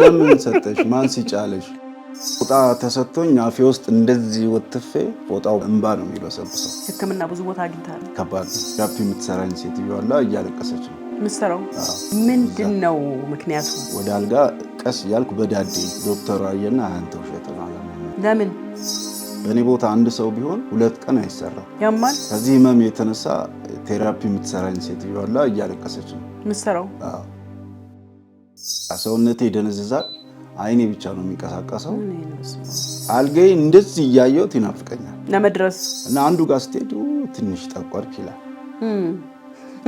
ለምን ሰጠሽ ማን ሲጫለሽ ፎጣ ተሰጥቶኝ አፌ ውስጥ እንደዚህ ወጥፌ ፎጣው እንባ ነው የሚበሰብሰው ህክምና ብዙ ቦታ አግኝታል ከባድ ዳፕ የምትሰራኝ ሴትዮ አላ እያለቀሰች ነው ምሰራው ምንድነው ምክንያቱ ወደ አልጋ ቀስ ያልኩ በዳዴ ዶክተሩ አየና አንተ ውሸት ነው አለ ለምን በኔ ቦታ አንድ ሰው ቢሆን 2 ቀን አይሰራም ያማል ከዚህ ህመም የተነሳ ቴራፒ የምትሰራኝ ሴትዮ አላ እያለቀሰች ነው ምሰራው ሰውነቴ ይደነዝዛል አይኔ ብቻ ነው የሚንቀሳቀሰው አልጋዬ እንደዚህ ያየው ይናፍቀኛል ለመድረስ እና አንዱ ጋር ስትሄድ ትንሽ ጠቆርክ ይላል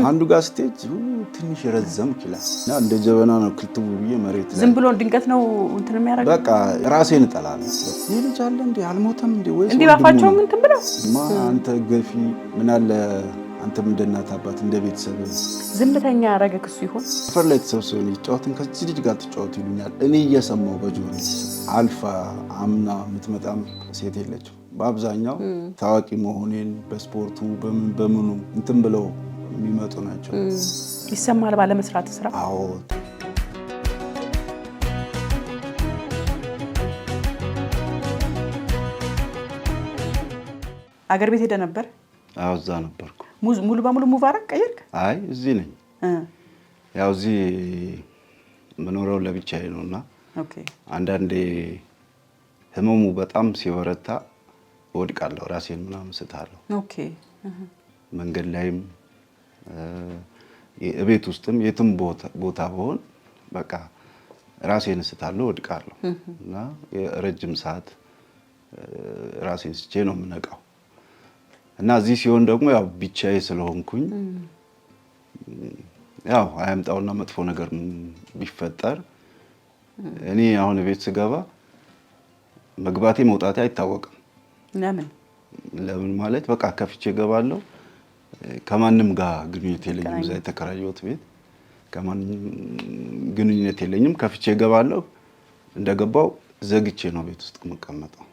አንዱ ጋር ስትሄድ ትንሽ ረዘምክ ይላል እና እንደ ጀበና ነው ክትቡ ብዬ መሬት ላይ ዝም ብሎ ድንገት ነው እንትን የሚያደርገው በቃ ራሴን እጠላለሁ ይሄ ልጅ አለ እንዴ አልሞተም እንዴ ወይስ እንዴ ባፋቸው ምን ትምብለው አንተ ገፊ ምን አለ አንተም እንደናት አባት እንደ ቤተሰብ ዝምተኛ ያረገክ እሱ ይሆን ፈር ላይ ተሰብስበን ይጫወትን ከዚህ ልጅ ጋር ትጫወቱ ይሉኛል እኔ እየሰማው በጆሮ አልፋ አምና የምትመጣም ሴት የለችም በአብዛኛው ታዋቂ መሆኔን በስፖርቱ በምኑ እንትን ብለው የሚመጡ ናቸው ይሰማል ባለ መስራት ስራ አዎ አገር ቤት ሄደ ነበር አዎ እዛ ነበርኩ ሙሉ በሙሉ ሙባረክ ቀየርክ አይ እዚህ ነኝ ያው እዚህ መኖረው ለብቻዬ ነውና ኦኬ አንዳንዴ ህመሙ በጣም ሲወረታ ወድቃለሁ ራሴን ምናምን ስታለሁ ኦኬ መንገድ ላይም የቤት ውስጥም የትም ቦታ በሆን በቃ ራሴን ስታለሁ ወድቃለሁ እና ረጅም ሰዓት ራሴን ስቼ ነው የምነቃው እና እዚህ ሲሆን ደግሞ ያው ብቻዬ ስለሆንኩኝ ያው አያምጣውና መጥፎ ነገር ቢፈጠር እኔ አሁን ቤት ስገባ መግባቴ መውጣቴ አይታወቅም ለምን ማለት በቃ ከፍቼ ገባለሁ ከማንም ጋር ግንኙነት የለኝም እዛ የተከራየሁት ቤት ከማንም ግንኙነት የለኝም ከፍቼ ገባለሁ እንደገባው ዘግቼ ነው ቤት ውስጥ መቀመጠው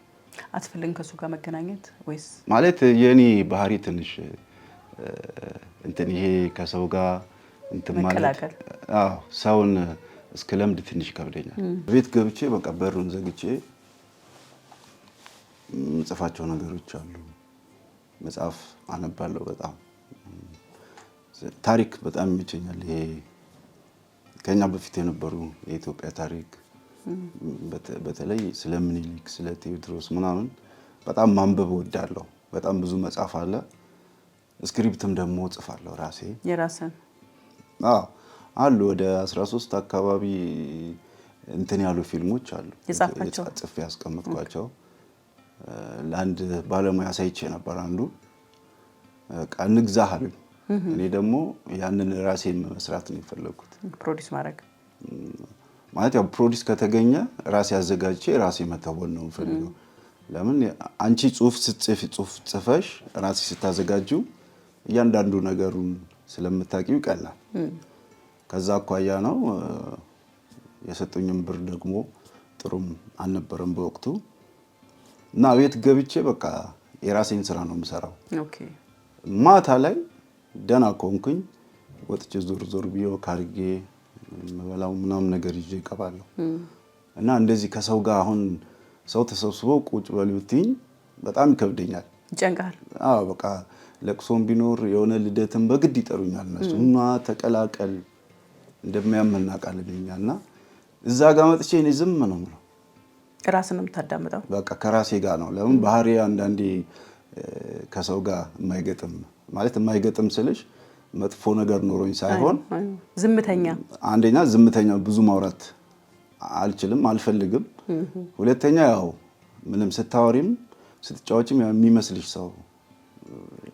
አትፈልግም ከሱ ጋር መገናኘት ወይስ ማለት የኔ ባህሪ ትንሽ እንትን ይሄ ከሰው ጋር እንትን ማለት አዎ ሰውን እስከለምድ ትንሽ ከብደኛል ቤት ገብቼ በቃ በሩን ዘግቼ ጽፋቸው ነገሮች አሉ መጽሐፍ አነባለሁ በጣም ታሪክ በጣም ይመቸኛል ይሄ ከኛ በፊት የነበሩ የኢትዮጵያ ታሪክ በተለይ ስለ ምኒልክ ስለ ቴዎድሮስ ምናምን በጣም ማንበብ ወዳለሁ በጣም ብዙ መጽሐፍ አለ ስክሪፕትም ደግሞ ጽፋለሁ ራሴ የራስን አሉ ወደ 13 አካባቢ እንትን ያሉ ፊልሞች አሉ ጽፌ ያስቀመጥኳቸው ለአንድ ባለሙያ ሳይቼ ነበር አንዱ ቃንግዛህ አሉኝ እኔ ደግሞ ያንን ራሴን መስራት ነው የፈለኩት ፕሮዲዩስ ማድረግ ማለት ያው ፕሮዲዩስ ከተገኘ ራሴ አዘጋጅቼ ራሴ መተወን ነው ፈልገው ለምን አንቺ ጽሁፍ ጽፈሽ ራሴ ስታዘጋጁ እያንዳንዱ ነገሩን ስለምታቂው ይቀላል ከዛ አኳያ ነው የሰጡኝም ብር ደግሞ ጥሩም አልነበረም በወቅቱ እና ቤት ገብቼ በቃ የራሴን ስራ ነው የምሰራው ኦኬ ማታ ላይ ደና ኮንኩኝ ወጥቼ ዞር ቢዮ ካርጌ መበላው ምናምን ነገር ይዤ እቀባለሁ እና እንደዚህ ከሰው ጋር አሁን ሰው ተሰብስቦ ቁጭ በሉትኝ በጣም ይከብደኛል ይጨንቃል በቃ ለቅሶም ቢኖር የሆነ ልደትም በግድ ይጠሩኛል እነሱና ተቀላቀል እንደሚያመና ቃልልኛልና እዛ ጋር መጥቼ እኔ ዝም ነው ማለት ራስንም ታዳምጣው በቃ ከራሴ ጋር ነው ለምን ባህሪ አንዳንዴ ከሰው ጋር የማይገጥም ስልሽ መጥፎ ነገር ኖሮኝ ሳይሆን ዝምተኛ አንደኛ ዝምተኛ ብዙ ማውራት አልችልም አልፈልግም ሁለተኛ ያው ምንም ስታወሪም ስትጫወችም የሚመስልሽ ሰው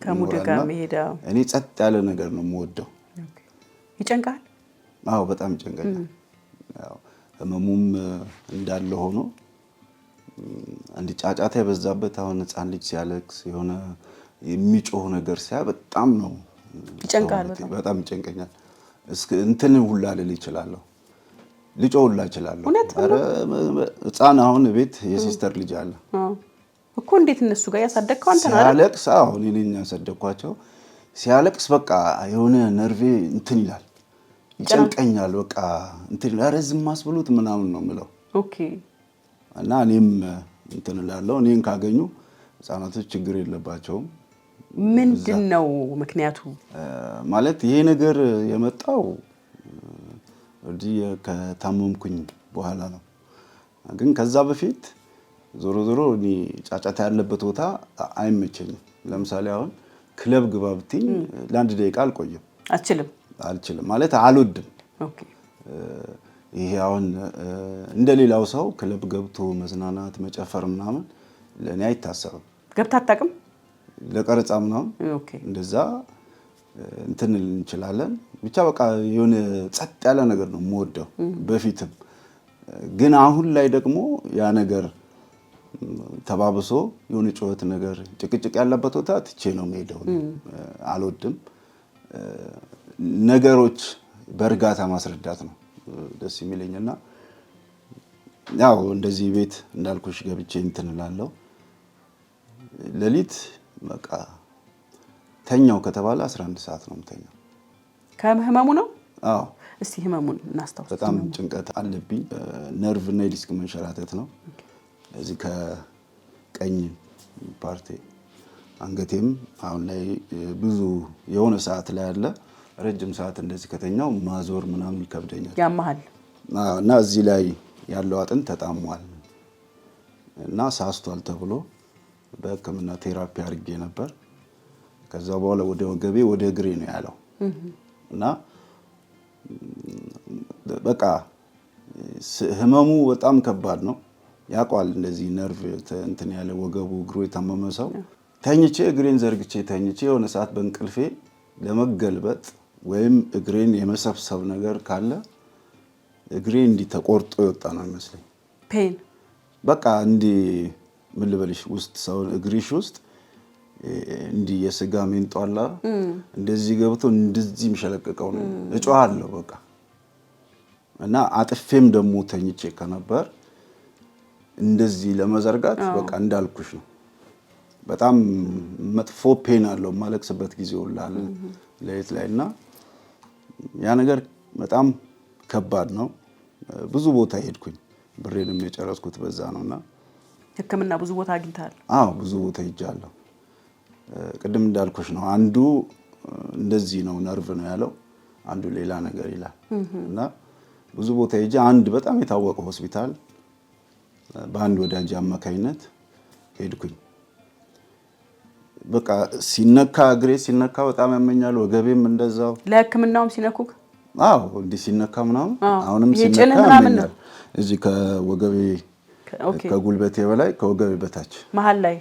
ከሙድ ጋር መሄዳ እኔ ጸጥ ያለ ነገር ነው የምወደው ይጨንቃል በጣም ይጨንቃል ያው ህመሙም እንዳለ ሆኖ አንድ ጫጫታ የበዛበት አሁን ህፃን ልጅ ሲያለቅስ የሆነ የሚጮህ ነገር ሲያ በጣም ነው ይጨንቃል በጣም ይጨንቀኛል እንትን ሁላ ልል ይችላልው ልጮህላ ይችላልው ህፃን አሁን ቤት የሲስተር ልጅ አለ እኮ እንዴት እነሱ ጋር ያሳደግከው አንተ ነው ሲያለቅስ እኔ ነኝ ያሳደግኳቸው ሲያለቅስ በቃ የሆነ ነርቬ እንትን ይላል ይጨንቀኛል። በቃ እንትን ለረዝም ማስብሉት ምናምን ነው የምለው። ኦኬ። እና እኔም እንትን እላለሁ። እኔን ካገኙ ህፃናቶች ችግር የለባቸውም። ምንድነው ምክንያቱ? ማለት ይሄ ነገር የመጣው እዚህ ከታመምኩኝ በኋላ ነው። ግን ከዛ በፊት ዞሮ ዞሮ እኔ ጫጫታ ያለበት ቦታ አይመቸኝም። ለምሳሌ አሁን ክለብ ግባ ብትኝ ለአንድ ደቂቃ አልቆይም። አልችልም ማለት አልወድም። ኦኬ። ይሄ አሁን እንደሌላው ሰው ክለብ ገብቶ መዝናናት መጨፈር ምናምን ለኔ አይታሰብም። ገብታ አታውቅም? ለቀረጻ ምናምን እንደዛ እንትን እንችላለን። ብቻ በቃ የሆነ ጸጥ ያለ ነገር ነው የምወደው በፊትም። ግን አሁን ላይ ደግሞ ያ ነገር ተባብሶ የሆነ ጩኸት ነገር ጭቅጭቅ ያለበት ቦታ ትቼ ነው የምሄደው። አልወድም። ነገሮች በእርጋታ ማስረዳት ነው ደስ የሚለኝና ያው እንደዚህ ቤት እንዳልኩሽ ገብቼ እንትን እላለሁ። ሌሊት በቃ ተኛው ከተባለ 11 ሰዓት ነው የምተኛው። ከህመሙ ነው? አዎ። እስቲ ህመሙን እናስታውስ። በጣም ጭንቀት አለብኝ። ነርቭ እና ዲስክ መንሸራተት ነው። እዚህ ከቀኝ ፓርቲ አንገቴም አሁን ላይ ብዙ የሆነ ሰዓት ላይ አለ። ረጅም ሰዓት እንደዚህ ከተኛው ማዞር ምናምን ይከብደኛል። ያማሃል? እና እዚህ ላይ ያለው አጥንት ተጣሟል እና ሳስቷል ተብሎ በህክምና ቴራፒ አድርጌ ነበር። ከዛ በኋላ ወደ ወገቤ ወደ እግሬ ነው ያለው እና በቃ ህመሙ በጣም ከባድ ነው። ያቋል እንደዚህ ነርቭ እንትን ያለ ወገቡ እግሩ የታመመ ሰው ተኝቼ እግሬን ዘርግቼ ተኝቼ የሆነ ሰዓት በእንቅልፌ ለመገልበጥ ወይም እግሬን የመሰብሰብ ነገር ካለ እግሬ እንዲህ ተቆርጦ የወጣ ነው የሚመስለኝ። ፔን በቃ እንዲህ ምን ልበልሽ ውስጥ ሰው እግሪሽ ውስጥ እንዲህ የስጋ ሜንጧላ እንደዚህ ገብቶ እንደዚህ የሚሸለቀቀው ነው። እጮሃለሁ በቃ እና አጥፌም ደግሞ ተኝቼ ከነበር እንደዚህ ለመዘርጋት በቃ እንዳልኩሽ ነው። በጣም መጥፎ ፔን አለው። ማለቅስበት ጊዜ ሁላለ ለይት ላይና ያ ነገር በጣም ከባድ ነው። ብዙ ቦታ ሄድኩኝ። ብሬንም የጨረስኩት በዛ ነውና ህክምና ብዙ ቦታ አግኝታል? አዎ ብዙ ቦታ ሄጃለሁ። ቅድም እንዳልኩሽ ነው። አንዱ እንደዚህ ነው ነርቭ ነው ያለው፣ አንዱ ሌላ ነገር ይላል እና ብዙ ቦታ ሄጄ አንድ በጣም የታወቀ ሆስፒታል በአንድ ወዳጅ አማካይነት ሄድኩኝ። በቃ ሲነካ እግሬ ሲነካ በጣም ያመኛል። ወገቤም እንደዛው። ለህክምናውም ሲነኩክ? አዎ እንዲህ ሲነካ ምናምን አሁንም ሲነካ ያመኛል። እዚህ ከወገቤ ከጉልበቴ በላይ ከወገቤ በታች መሃል ላይ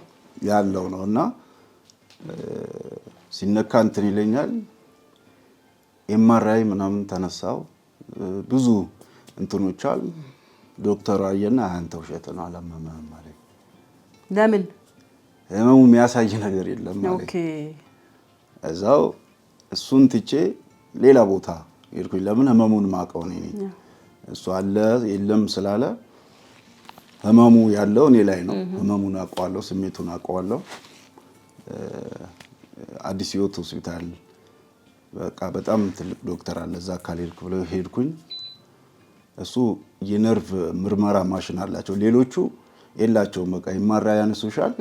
ያለው ነውና ሲነካ እንትን ይለኛል። ኤምአርአይ ምናምን ተነሳው። ብዙ እንትኖች አሉ። ዶክተሩ አየና አንተ ውሸት ነው አላመመህም ማለት። ለምን? ህመሙ የሚያሳይ ነገር የለም ማለት። ኦኬ። እዛው እሱን ትቼ ሌላ ቦታ ሄድኩኝ። ለምን? ህመሙን ማቀው ነኝ። እሱ አለ የለም ስላለ ህመሙ ያለው እኔ ላይ ነው። ህመሙን አውቀዋለሁ፣ ስሜቱን አውቀዋለሁ። አዲስ ህይወት ሆስፒታል በቃ በጣም ትልቅ ዶክተር አለ እዛ ካልሄድኩ ብለው ሄድኩኝ። እሱ የነርቭ ምርመራ ማሽን አላቸው። ሌሎቹ የላቸውም። በቃ ኤምአርአይ ያነሱሻል።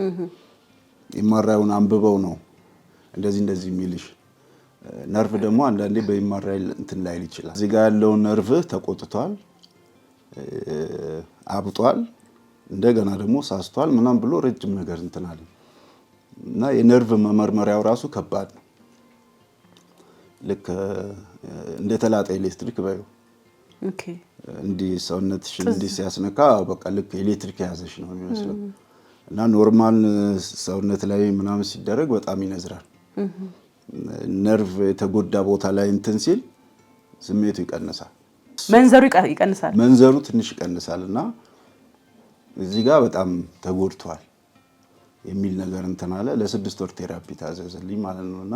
ኤምአርአይውን አንብበው ነው እንደዚህ የሚልሽ። ነርቭ ደግሞ አንዳንዴ በኤምአርአይ እንትን ላይል ይችላል። እዚህ ጋር ያለው ነርቭ ተቆጥቷል፣ አብጧል፣ እንደገና ደግሞ ሳስቷል ምናምን ብሎ ረጅም ነገር እንትን አለ እና የነርቭ መመርመሪያው ራሱ ከባድ ነው። ልክ እንደተላጠ ኤሌክትሪክ ባዩ ኦኬ። እንዲህ ሰውነትሽን እንዲህ ሲያስነካ በቃ ልክ ኤሌክትሪክ ያዘሽ ነው የሚመስለው እና ኖርማል ሰውነት ላይ ምናምን ሲደረግ በጣም ይነዝራል። ነርቭ የተጎዳ ቦታ ላይ እንትን ሲል ስሜቱ ይቀንሳል፣ መንዘሩ ትንሽ ይቀንሳልና እዚህ ጋር በጣም ተጎድቷል የሚል ነገር እንትን አለ። ለ6 ወር ቴራፒ ታዘዘልኝ ማለት ነውና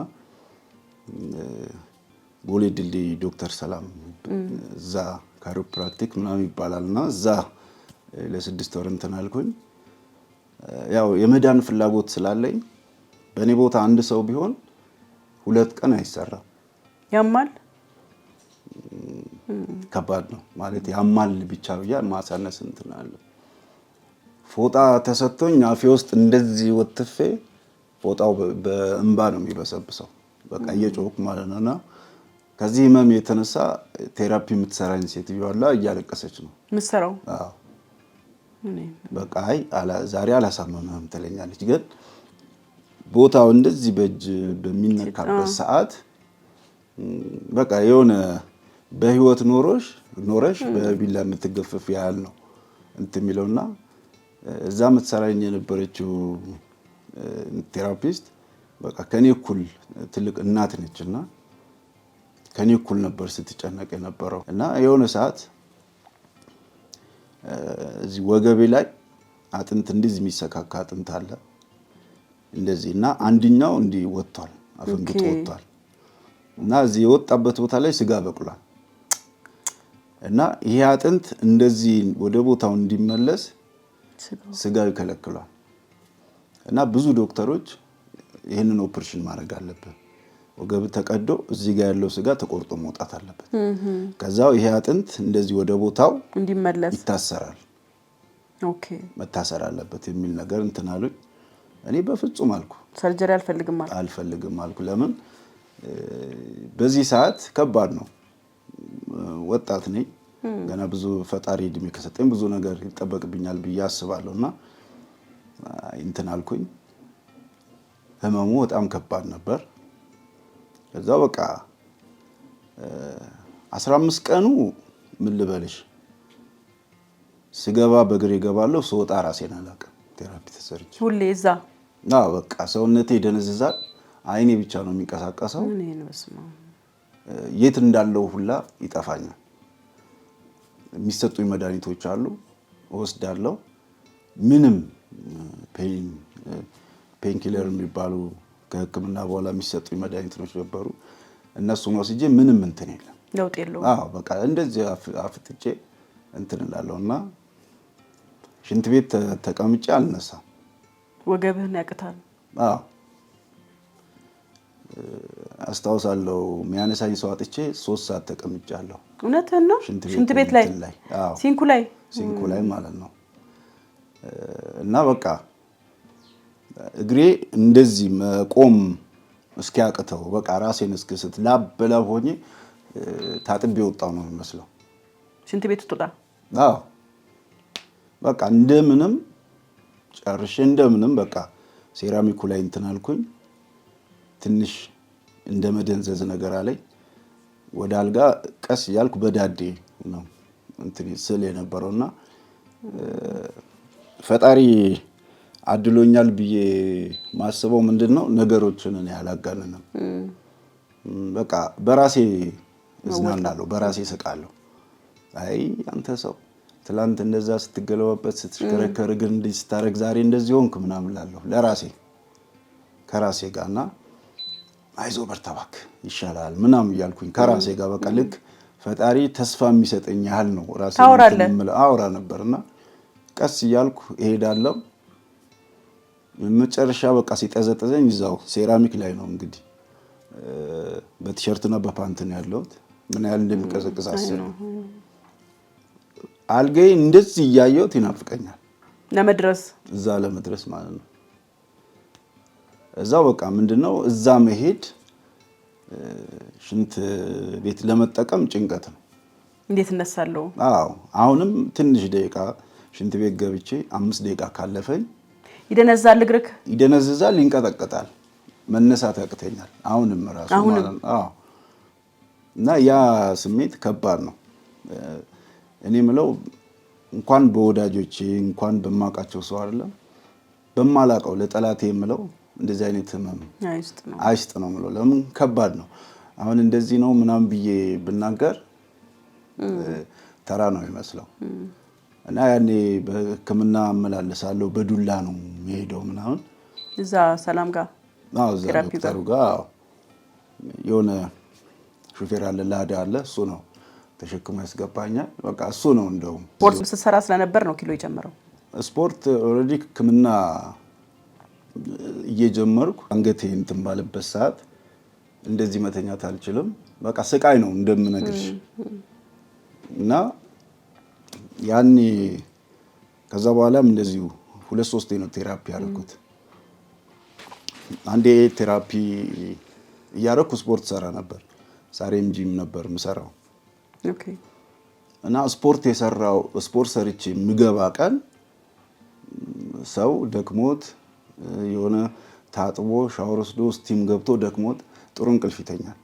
ቦሌ ድልድይ ዶክተር ሰላም እዛ ካይሮፕራክቲክ ምናምን ይባላልና እዛ ለ6 ወር እንትን አልኩኝ። ያው የመዳን ፍላጎት ስላለኝ በእኔ ቦታ አንድ ሰው ቢሆን 2 ቀን አይሰራም። ያማል ከባድ ነው ማለት ያማል ብቻ ብያ ማሳነስ እንትን አለ። ፎጣ ተሰጥቶኝ አፌ ውስጥ እንደዚህ ወጥፌ ፎጣው በእንባ ነው የሚበሰብሰው በቃ እየጮህኩ ማለት ነውና ከዚህ ህመም የተነሳ ቴራፒ የምትሰራኝ ሴትዮ አላ እያለቀሰች ነው ምሰራው። አዎ በቃ ዛሬ አላሳመመህም ትለኛለች። ግን ቦታው እንደዚህ በእጅ በሚነካበት ሰዓት በቃ የሆነ በህይወት ኖረሽ በቢላ የምትገፈፍ ያህል ነው እንትን የሚለውና እዛ የምትሰራኝ የነበረችው ቴራፒስት በቃ ከኔ እኩል ትልቅ እናት ነችና ከኔ እኩል ነበር ስትጨነቅ የነበረው። እና የሆነ ሰዓት እዚህ ወገቤ ላይ አጥንት እንደዚህ የሚሰካካ አጥንት አለ እንደዚህና አንድኛው እንዲህ ወጥቷል አፈንግጦ ወጥቷል እና እዚህ የወጣበት ቦታ ላይ ስጋ በቅሏል እና ይሄ አጥንት እንደዚህ ወደ ቦታው እንዲመለስ ስጋው ይከለክላል እና ብዙ ዶክተሮች ይሄንን ኦፕሬሽን ማድረግ አለበት ወገብ ተቀዶ እዚህ ጋር ያለው ስጋ ተቆርጦ መውጣት አለበት ከዛው ይሄ አጥንት እንደዚህ ወደ ቦታው እንዲመለስ ይታሰራል ኦኬ መታሰር አለበት የሚል ነገር እንትን አሉኝ። እኔ በፍጹም አልኩ ሰርጀሪ አልፈልግም አልኩ። ለምን በዚህ ሰዓት ከባድ ነው ወጣት ነኝ ገና ብዙ ፈጣሪ እድሜ ከሰጠኝ ብዙ ነገር ይጠበቅብኛል ብዬ አስባለሁና እንትን አልኩኝ። ህመሙ በጣም ከባድ ነበር። ከዛው በቃ 15 ቀኑ ምን ልበልሽ ስገባ በግሬ ገባለሁ ስወጣ ራሴን አላውቅም። ቴራፒ ተሰርቼ ሁሌ እዛ በቃ ሰውነቴ ይደነዝዛል። አይኔ ብቻ ነው የሚንቀሳቀሰው። የት እንዳለው ሁላ ይጠፋኛል። የሚሰጡኝ መድኃኒቶች አሉ ወስዳለሁ። ምንም ፔን ኪለር የሚባሉ ከህክምና በኋላ የሚሰጡኝ መድኃኒቶች ነበሩ። እነሱን ወስጄ ምንም እንትን የለም ለውጥ የለውም። በቃ እንደዚህ አፍጥጬ እንትን እላለሁና ሽንት ቤት ተቀምጬ አልነሳም። ወገብህን ያቅታል። አስታውሳለሁ የሚያነሳኝ ሰው አጥቼ 3 ሰዓት ተቀምጫለሁ። እውነትህን ነው? ሽንት ቤት ላይ ሲንኩ ላይ ማለት ነው። እና በቃ እግሬ እንደዚህ መቆም እስኪያቅተው በቃ ራሴን እስክስት ላበላብ ሆኜ ታጥቤ ወጣው ነው የሚመስለው። ሽንት ቤት ወጣ። በቃ እንደምንም ጨርሼ እንደምንም በቃ ሴራሚኩ ላይ እንትን አልኩኝ። ትንሽ እንደመደንዘዝ ነገር አለኝ። ወደ አልጋ ቀስ ያልኩ በዳዴ ነው እንትን ስል የነበረውና ፈጣሪ አድሎኛል ብዬ ማስበው ምንድነው ነገሮችን እኔ አላጋነንም። በቃ በራሴ እዝናናለሁ በራሴ ስቃለሁ። አይ አንተ ሰው ትላንት እንደዛ ስትገለባበት ስትሽከረከር ግን እንዲህ ስታረግ ዛሬ እንደዚህ ሆንክ ምናምን እላለሁ ለራሴ ከራሴ ጋርና አይዞ በርታባክ ይሻላል ምናምን እያልኩኝ ከራሴ ጋር በቃ ልክ ፈጣሪ ተስፋ የሚሰጠኝ ያህል ነው ራሴ አውራ ነበርና ቀስ እያልኩ እሄዳለሁ። መጨረሻ በቃ ሲጠዘጠዘኝ እዛው ሴራሚክ ላይ ነው እንግዲህ በቲሸርትና በፓንት ነው ያለሁት። ምን ያህል እንደሚቀዘቅዝ አስብ። አልጋዬ እንደዚህ እያየሁት ይናፍቀኛል እዛ ለመድረስ ማለት ነው። እዛው በቃ ምንድነው እዛ መሄድ ሽንት ቤት ለመጠቀም ጭንቀት ነው። እንዴት እነሳለሁ? አሁንም ትንሽ ደቂቃ ሽንት ቤት ገብቼ 5 ደቂቃ ካለፈኝ ይደነዛል፣ እግርክ ይደነዝዛል፣ ይንቀጠቀጣል፣ መነሳት ያቅተኛል። አሁንም ራሱ ማለት ነው። እና ያ ስሜት ከባድ ነው። እኔ ምለው እንኳን በወዳጆቼ እንኳን በማውቃቸው ሰው አይደለም በማላውቀው ለጠላቴ ምለው እንደዚህ አይነት ህመም አይስጥ ነው ምለው። ለምን ከባድ ነው። አሁን እንደዚህ ነው ምናምን ብዬ ብናገር ተራ ነው የሚመስለው። እና ያኔ በህክምና አመላለሳለሁ በዱላ ነው የሚሄደው ምናምን እዛ ሰላም ጋር እዛ ዶክተሩ ጋር የሆነ ሹፌር አለ ላዳ አለ እሱ ነው ተሸክሞ ያስገባኛል። በቃ እሱ ነው እንደው ስፖርት ስትሰራ ስለነበር ነው ኪሎ የጨመረው። ስፖርት ኦልሬዲ ህክምና እየጀመርኩ አንገቴ እንትን ባለበት ሰዓት እንደዚህ መተኛት አልችልም። በቃ ስቃይ ነው እንደምነግርሽ። እና ያኔ ከዛ በኋላም እንደዚሁ 2-3 ነው ቴራፒ ያደረኩት። አንዴ ቴራፒ እያደረኩ ስፖርት ሰራ ነበር። ሳሬም ጂም ነበር ምሰራው። ኦኬ። እና ስፖርት ሰርቼ ምገባ ቀን ሰው ደክሞት የሆነ ታጥቦ ሻወር ወስዶ ስቲም ገብቶ ደክሞት ጥሩ እንቅልፍ ይተኛል።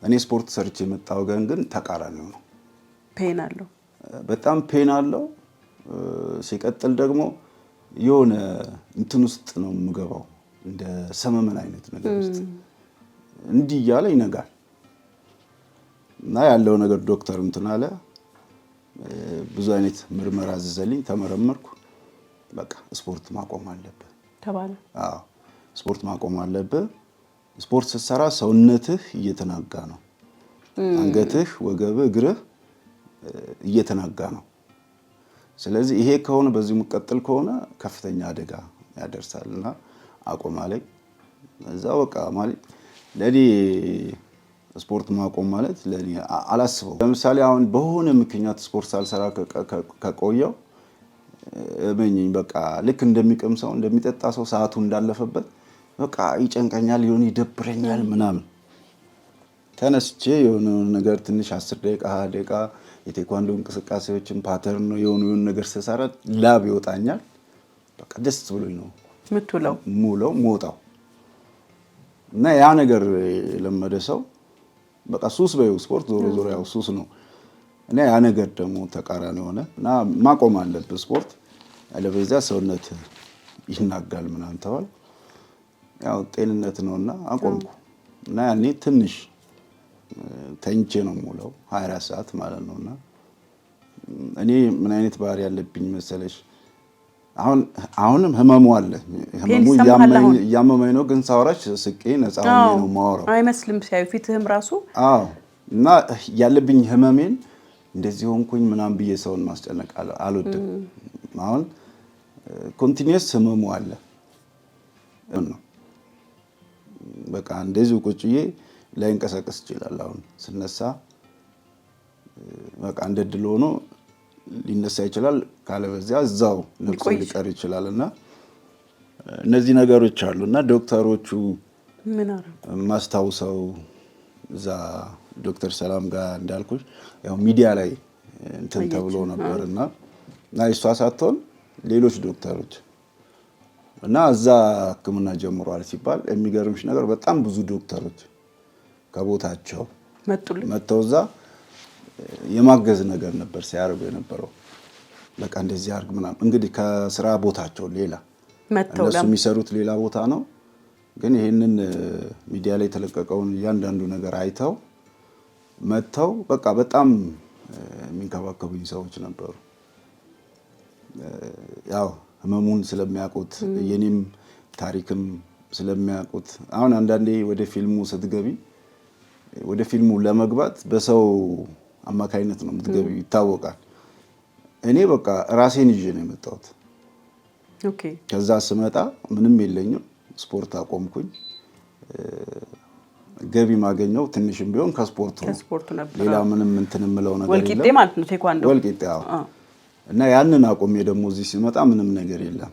እኔ ስፖርት ሰርቼ የመጣው ግን ተቃራኒው ነው። ፔን አለው፣ በጣም ፔን አለው። ሲቀጥል ደግሞ የሆነ እንትን ውስጥ ነው የምገባው፣ እንደ ሰመመን አይነት ነገር ውስጥ እንዲህ እያለ ይነጋል። እና ያለው ነገር ዶክተር እንትን አለ፣ ብዙ አይነት ምርመራ አዘዘልኝ፣ ተመረመርኩ። በቃ ስፖርት ማቆም አለብህ ተባለ። አዎ ስፖርት ማቆም አለብህ። ስፖርት ስትሰራ ሰውነትህ እየተናጋ ነው፣ አንገትህ፣ ወገብህ፣ እግርህ እየተናጋ ነው። ስለዚህ ይሄ ከሆነ በዚህ ሙቀጥል ከሆነ ከፍተኛ አደጋ ያደርሳልና አቆም አለኝ። እዛ በቃ ማለት ለኔ ስፖርት ማቆም ማለት ለኔ አላስበው። ለምሳሌ አሁን በሆነ ምክንያት ስፖርት ሳልሰራ ከቆየው እመኝኝ በቃ ልክ እንደሚቀም ሰው እንደሚጠጣ ሰው ሰዓቱ እንዳለፈበት በቃ ይጨንቀኛል፣ ይሁን ይደብረኛል ምናምን። ተነስቼ የሆነ ነገር ትንሽ 10 ደቂቃ 20 ደቂቃ የቴኳንዶ እንቅስቃሴዎችን ፓተርን ነው የሆነ ነገር ስሰራ ላብ ይወጣኛል። በቃ ደስ ብሎኝ ነው ምትውለው ሞታው። እና ያ ነገር ለመደ ሰው በቃ ሱስ በይው፣ ስፖርት ዞሮ ዞሮ ያው ሱስ ነው። እና ያ ነገር ደግሞ ተቃራኒ ሆነ እና ማቆም አለብህ ስፖርት፣ አለበለዚያ ሰውነት ይናጋል ምናምን ተባለ። ያው ጤንነት ነውና አቆምኩ። እና ያኔ ትንሽ ተኝቼ ነው የምውለው 24 ሰዓት ማለት ነውና እኔ ምን አይነት ባህሪ ያለብኝ መሰለሽ? አሁንም ህመሙ አለ። ህመሙ ያመመኝ ነው፣ ግን ሳወራሽ ስቄ ነፃ ሆኜ ነው የማወራው። አይመስልም ሲያዩ ፊትህም ራሱ። አዎ። እና ያለብኝ ህመሜን እንደዚህ ሆንኩኝ ምናምን ብዬ ሰውን ማስጨነቅ አልወድም። አሁን ኮንቲኒየስ ህመሙ አለ ነው። በቃ እንደዚህ ቁጭዬ ላይንቀሳቀስ ይችላል። አሁን ስነሳ በቃ እንደ ድል ሆኖ ሊነሳ ይችላል፣ ካለበዚያ እዛው ነፍሱ ሊቀር ይችላልና እነዚህ ነገሮች አሉና ዶክተሮቹ ምን አረጉ ማስታውሰው እዛ ዶክተር ሰላም ጋር እንዳልኩሽ ያው ሚዲያ ላይ እንትን ተብሎ ነበርና እሷ ሳትሆን ሌሎች ዶክተሮች እና እዛ ህክምና ጀምሯል ሲባል የሚገርምሽ ነገር በጣም ብዙ ዶክተሮች ከቦታቸው መጥተው እዛ የማገዝ ነገር ነበር ሲያርጉ የነበረው። በቃ እንደዚህ አርግ ምናምን እንግዲህ ከስራ ቦታቸው ሌላ እነሱ የሚሰሩት ሌላ ቦታ ነው፣ ግን ይሄንን ሚዲያ ላይ የተለቀቀውን እያንዳንዱ ነገር አይተው መጥተው በቃ በጣም የሚንከባከቡኝ ሰዎች ነበሩ። ያው ህመሙን ስለሚያውቁት የኔም ታሪክም ስለሚያውቁት አሁን አንዳንዴ ወደ ፊልሙ ስትገቢ ወደ ፊልሙ ለመግባት በሰው አማካይነት ነው የምትገቢው ይታወቃል። እኔ በቃ ራሴን ይዤ ነው የመጣሁት። ኦኬ። ከዛ ስመጣ ምንም የለኝም፣ ስፖርት አቆምኩኝ። ገቢ ማገኘው ትንሽም ቢሆን ከስፖርቱ ነበር። ሌላ ምንም እንትን የምለው ነገር የለም። ወልቂጤ ማለት ነው ቴኳንዶ። ወልቂጤ አዎ። እና ያንን አቆሜ ደግሞ እዚህ ሲመጣ ምንም ነገር የለም።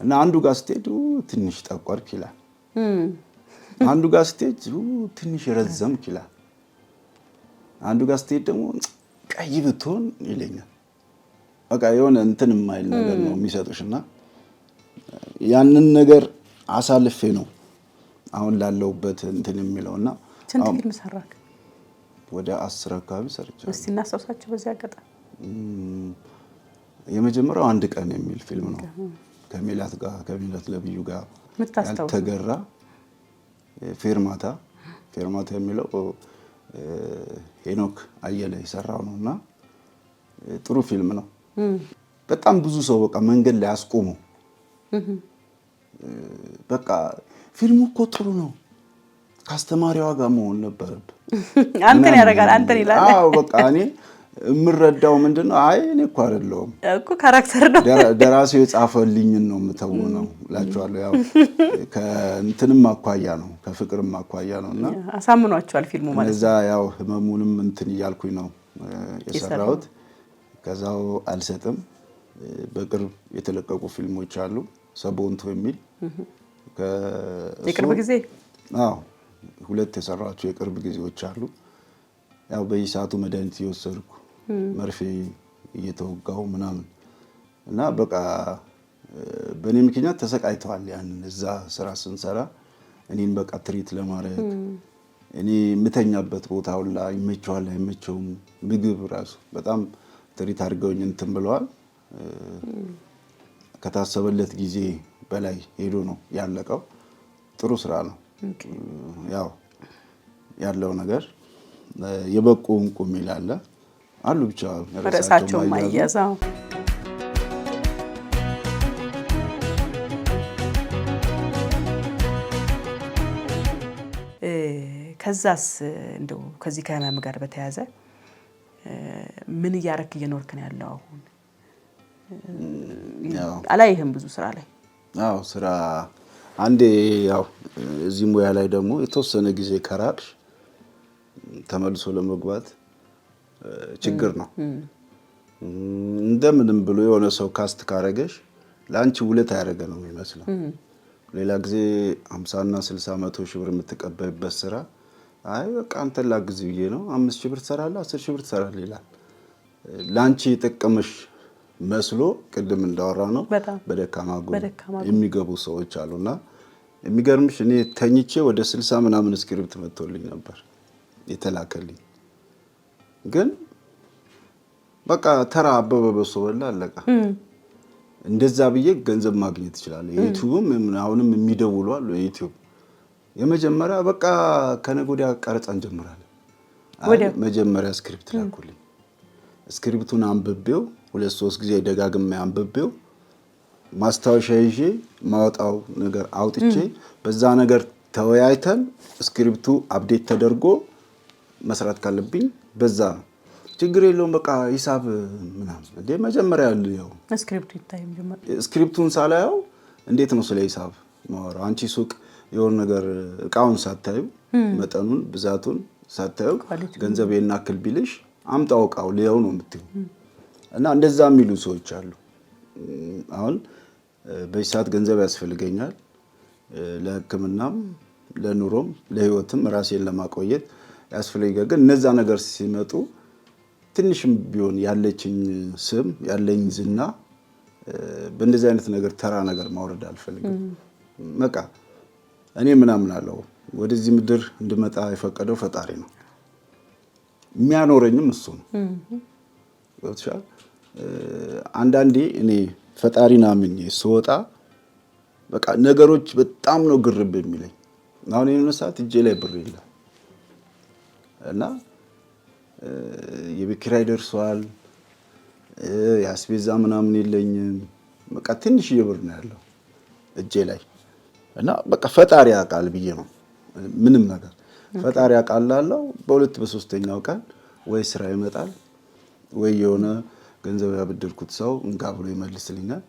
እና አንዱ ጋር ስትሄድ ትንሽ ጠቆርክ ይላል፣ አንዱ ጋር ስትሄድ ትንሽ ረዘምክ ይላል፣ አንዱ ጋር ስትሄድ ደግሞ ቀይ ብትሆን ይለኛል። በቃ የሆነ እንትን የማይል ነገር ነው የሚሰጡሽና ያንን ነገር አሳልፌ ነው አሁን ላለውበት እንትን የሚለውና ስንት ፊልም ሰራክ? ወደ 10 አካባቢ ሰርቻለሁ። እስቲ እናስታውሳቸው በዚህ አጋጣሚ። የመጀመሪያው አንድ ቀን የሚል ፊልም ነው ከሜላት ለብዩ ጋር ያልተገራ። ፌርማታ የሚለው ሄኖክ አየለ የሰራው ነውና ጥሩ ፊልም ነው። በጣም ብዙ ሰው በቃ መንገድ ላይ አስቆሙ። በቃ ፊልሙ እኮ ጥሩ ነው፣ ከአስተማሪዋ ጋር መሆን ነበረብህ። አንተን ያረጋል አንተን ይላል። አዎ በቃ እኔ የምረዳው ምንድነው አይ እኔ እኮ አይደለሁም እኮ ካራክተር ነው ደራሲው የጻፈልኝን ነው የምተውነው እላቸዋለሁ። ያው ከእንትንም አኳያ ነው ከፍቅርም አኳያ ነውና አሳምኗቸዋል ፊልሙ ማለት ነው። እዛ ያው ህመሙንም እንትን እያልኩኝ ነው የሰራሁት። ከዛው አልሰጥም በቅርብ የተለቀቁ ፊልሞች አሉ ሰቦንቶ የሚል የቅርብ ጊዜ ሁለት የሰራኋቸው የቅርብ ጊዜዎች አሉ። ያው በየሰዓቱ መድኃኒት እየወሰድኩ መርፌ እየተወጋው ምናምን እና በቃ በእኔ ምክንያት ተሰቃይተዋል። ያንን እዛ ስራ ስንሰራ እኔን በቃ ትሪት ለማድረግ እኔ የምተኛበት ቦታ ሁላ ይመቸዋል አይመቸውም ምግብ ራሱ በጣም ትሪት አድርገውኝ እንትን ብለዋል። ከታሰበለት ጊዜ በላይ ሄዶ ነው ያለቀው። ጥሩ ስራ ነው። ያው ያለው ነገር የበቁ እንቁ የሚል አለ አሉ ብቻ ርዕሳቸው ማያዛው ከዛስ እንደው ከዚህ ከህመም ጋር በተያያዘ ምን እያረክ እየኖርክ ነው ያለው አሁን? አላየህም ብዙ ስራ ላይ? አዎ ስራ አንዴ ያው እዚህ ሙያ ላይ ደግሞ የተወሰነ ጊዜ ከራቅሽ ተመልሶ ለመግባት ችግር ነው። እንደምንም ብሎ የሆነ ሰው ካስት ካረገሽ ላንቺ ውለታ ያደረገ ነው የሚመስለው። ሌላ ጊዜ 50 እና 60 100 ሺህ ብር የምትቀበይበት ስራ አይ በቃ አንተ ላግዝ ብዬ ነው 5 ሺህ ብር ትሰራለህ 10 ሺህ ብር ትሰራለህ ይላል። ላንቺ የጠቀመሽ መስሎ ቅድም እንዳወራ ነው በደካማ ጎን የሚገቡ ሰዎች አሉና የሚገርምሽ እኔ ተኝቼ ወደ 60 ምናምን ስክሪፕት መጥቶልኝ ነበር የተላከልኝ። ግን በቃ ተራ አበበ በሶ በላ አለቃ እንደዛ ብዬ ገንዘብ ማግኘት ይችላል። ዩቲዩብም አሁንም የሚደውሉ አሉ። ዩቲዩብ የመጀመሪያ በቃ ከነገ ወዲያ ቀረጻ እንጀምራለን። መጀመሪያ ስክሪፕት ላኩልኝ። ስክሪፕቱን አንብቤው 2-3 ጊዜ ደጋግሜ አንብቤው ማስታወሻ ይዤ ማውጣው ነገር አውጥቼ በዛ ነገር ተወያይተን ስክሪፕቱ አፕዴት ተደርጎ መስራት ካለብኝ በዛ ነው። ችግር የለውም በቃ ሂሳብ ምናምን እንደ መጀመሪያ ያለው ስክሪፕቱ ይታይም ጀመረ። ስክሪፕቱን ሳላየው እንዴት ነው ስለ ሂሳብ ማወራው? አንቺ ሱቅ የሆነ ነገር እቃውን ሳታዩ መጠኑን ብዛቱን ሳታዩ ገንዘብ የናክል ቢልሽ አምጣው እቃው ሊያው ነው የምትዩ። እና እንደዛ የሚሉ ሰዎች አሉ። አሁን በዚህ ሰዓት ገንዘብ ያስፈልገኛል ለሕክምናም ለኑሮም ለህይወትም ራሴን ለማቆየት ያስፈልገኛል። ግን እነዛ ነገር ሲመጡ ትንሽም ቢሆን ያለችኝ ስም ያለኝ ዝና በእንደዚህ አይነት ነገር ተራ ነገር ማውረድ አልፈልግም። በቃ እኔ ምናምን አለው ወደዚህ ምድር እንድመጣ የፈቀደው ፈጣሪ ነው። የሚያኖረኝም እሱ ነው። ወጥሻል አንዳንዴ እኔ ፈጣሪና አምኜ ስወጣ በቃ ነገሮች በጣም ነው ግርብ የሚለኝ። አሁን የሆነ ሰዓት እጄ ላይ ብር የለም እና የቤት ኪራይ ደርሷል ያስቤዛ ምናምን የለኝም። በቃ ትንሽ ብር ነው ያለው እጄ ላይ እና በቃ ፈጣሪ ያውቃል ብዬ ነው ምንም ነገር ፈጣሪ ያውቃል ላለው በሁለት በሶስተኛው ቀን ወይ ስራ ይመጣል ወይ የሆነ ገንዘብ ያበደርኩት ሰው እንጋ ብሎ ይመልስልኛል።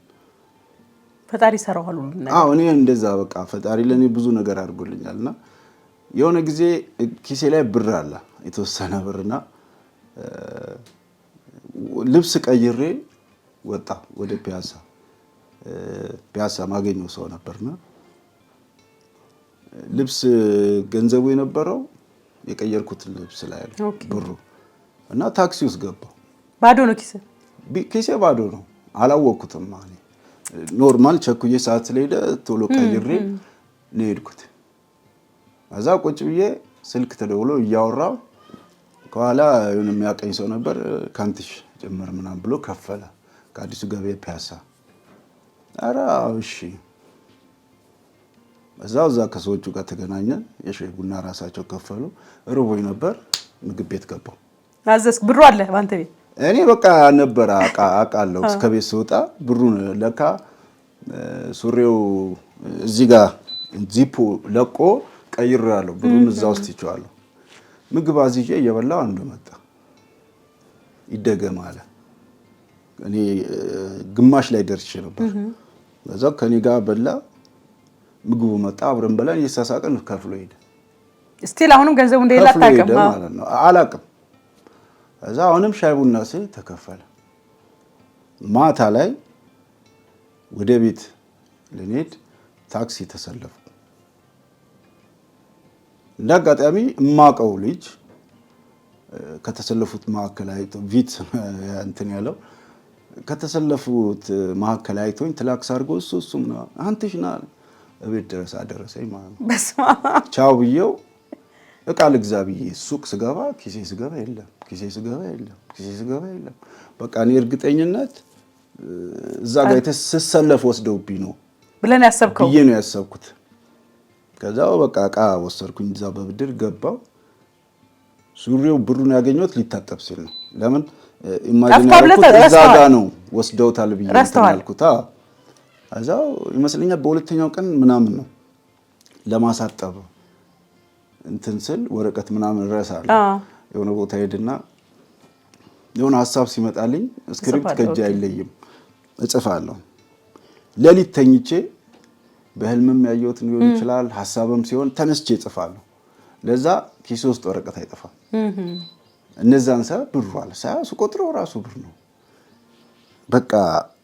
ፈጣሪ ሰራው ሁሉ ነገር። አዎ እኔ እንደዛ በቃ ፈጣሪ ለኔ ብዙ ነገር አድርጎልኛልና የሆነ ጊዜ ኪሴ ላይ ብር አለ የተወሰነ ብርና ልብስ ቀይሬ ወጣ ወደ ፒያሳ ማገኘው ሰው ነበርና ልብስ ገንዘቡ የነበረው የቀየርኩት ልብስ ላይ ነው ብሩ እና ታክሲ ውስጥ ገባው። ባዶ ነው ኪሴ ባዶ ነው። አላወቅኩትም ማለት ኖርማል ቸኩዬ ሰዓት ስለሄደ ቶሎ ቀይሬ ነው ሄድኩት። አዛ ቁጭ ብዬ ስልክ ተደውሎ እያወራው ከኋላ የሆነ የሚያቀኝ ሰው ነበር። ካንትሽ ጀመር ምናምን ብሎ ከፈለ ከአዲሱ ገበያ ፒያሳ። ኧረ እሺ እዛ ከሰዎቹ ጋር ተገናኘን። የሻይ ቡና ራሳቸው ከፈሉ። ርቦኝ ነበር ምግብ ቤት ገባው። አዘዝክ ብሩ አለ ባንተ ቤት? እኔ በቃ ነበር አቃለው ከቤት ስወጣ ብሩን ለካ ሱሪው እዚህ ጋር ዚፑ ለቆ ቀይሬያለሁ። ብሩን እዛ ውስጥ ይቻላል። ምግብ አዝዤ እየበላው አንዱ መጣ። ይደገም አለ። እኔ ግማሽ ላይ ደርሼ ነበር። በዛው ከኔ ጋር በላ፣ ምግቡ መጣ፣ አብረን በላን፣ እየሳሳቀን ከፍሎ ሄደ። ስቲል አሁንም ገንዘቡ እንደሌላ አታውቅም ማለት ነው? አላውቅም። እዛ አሁንም ሻይ ቡና ስል ተከፈለ። ማታ ላይ ወደ ቤት ልንሄድ ታክሲ ተሰለፉ። እንደ አጋጣሚ እማቀው ልጅ ከተሰለፉት መካከል አይቶ ቪት እንትን ያለው ከተሰለፉት መካከል አይቶኝ ትላክስ አድርጎ እሱም ነው አንተሽ ና እቤት ድረስ አደረሰኝ ማለት ነው። በስመ አብ ቻው ብዬው እቃ ልግዛ ብዬ ሱቅ ስገባ ኪሴ ስገባ የለም። በቃ እኔ እርግጠኝነት እዛ ጋር የተሰለፈ ወስደውብኝ ነው ብለን ያሰብከው ብዬ ነው ያሰብኩት። ከዛው በቃ እቃ ወሰድኩኝ፣ እዛ በብድር ገባው። ሱሪው ብሩን ያገኘሁት ሊታጠብ ሲል ነው። ለምን ኢማጂን ያልኩት እዛ ጋር ነው ወስደውታል ብዬ ያልኩት። እዛው ይመስለኛል በሁለተኛው ቀን ምናምን ነው ለማሳጠብ እንትን ስል ወረቀት ምናምን ረሳለሁ። የሆነ ቦታ ሄድና የሆነ ሀሳብ ሲመጣልኝ ስክሪፕት ከእጄ አይለይም እጽፋለሁ። ሌሊት ተኝቼ በህልምም ያየሁት ሊሆን ይችላል፣ ሀሳብም ሲሆን ተነስቼ እጽፋለሁ። ለዛ ኪስ ውስጥ ወረቀት አይጠፋም። እነዛን ብሩ አለ ስቆጥረው ራሱ ብር ነው። በቃ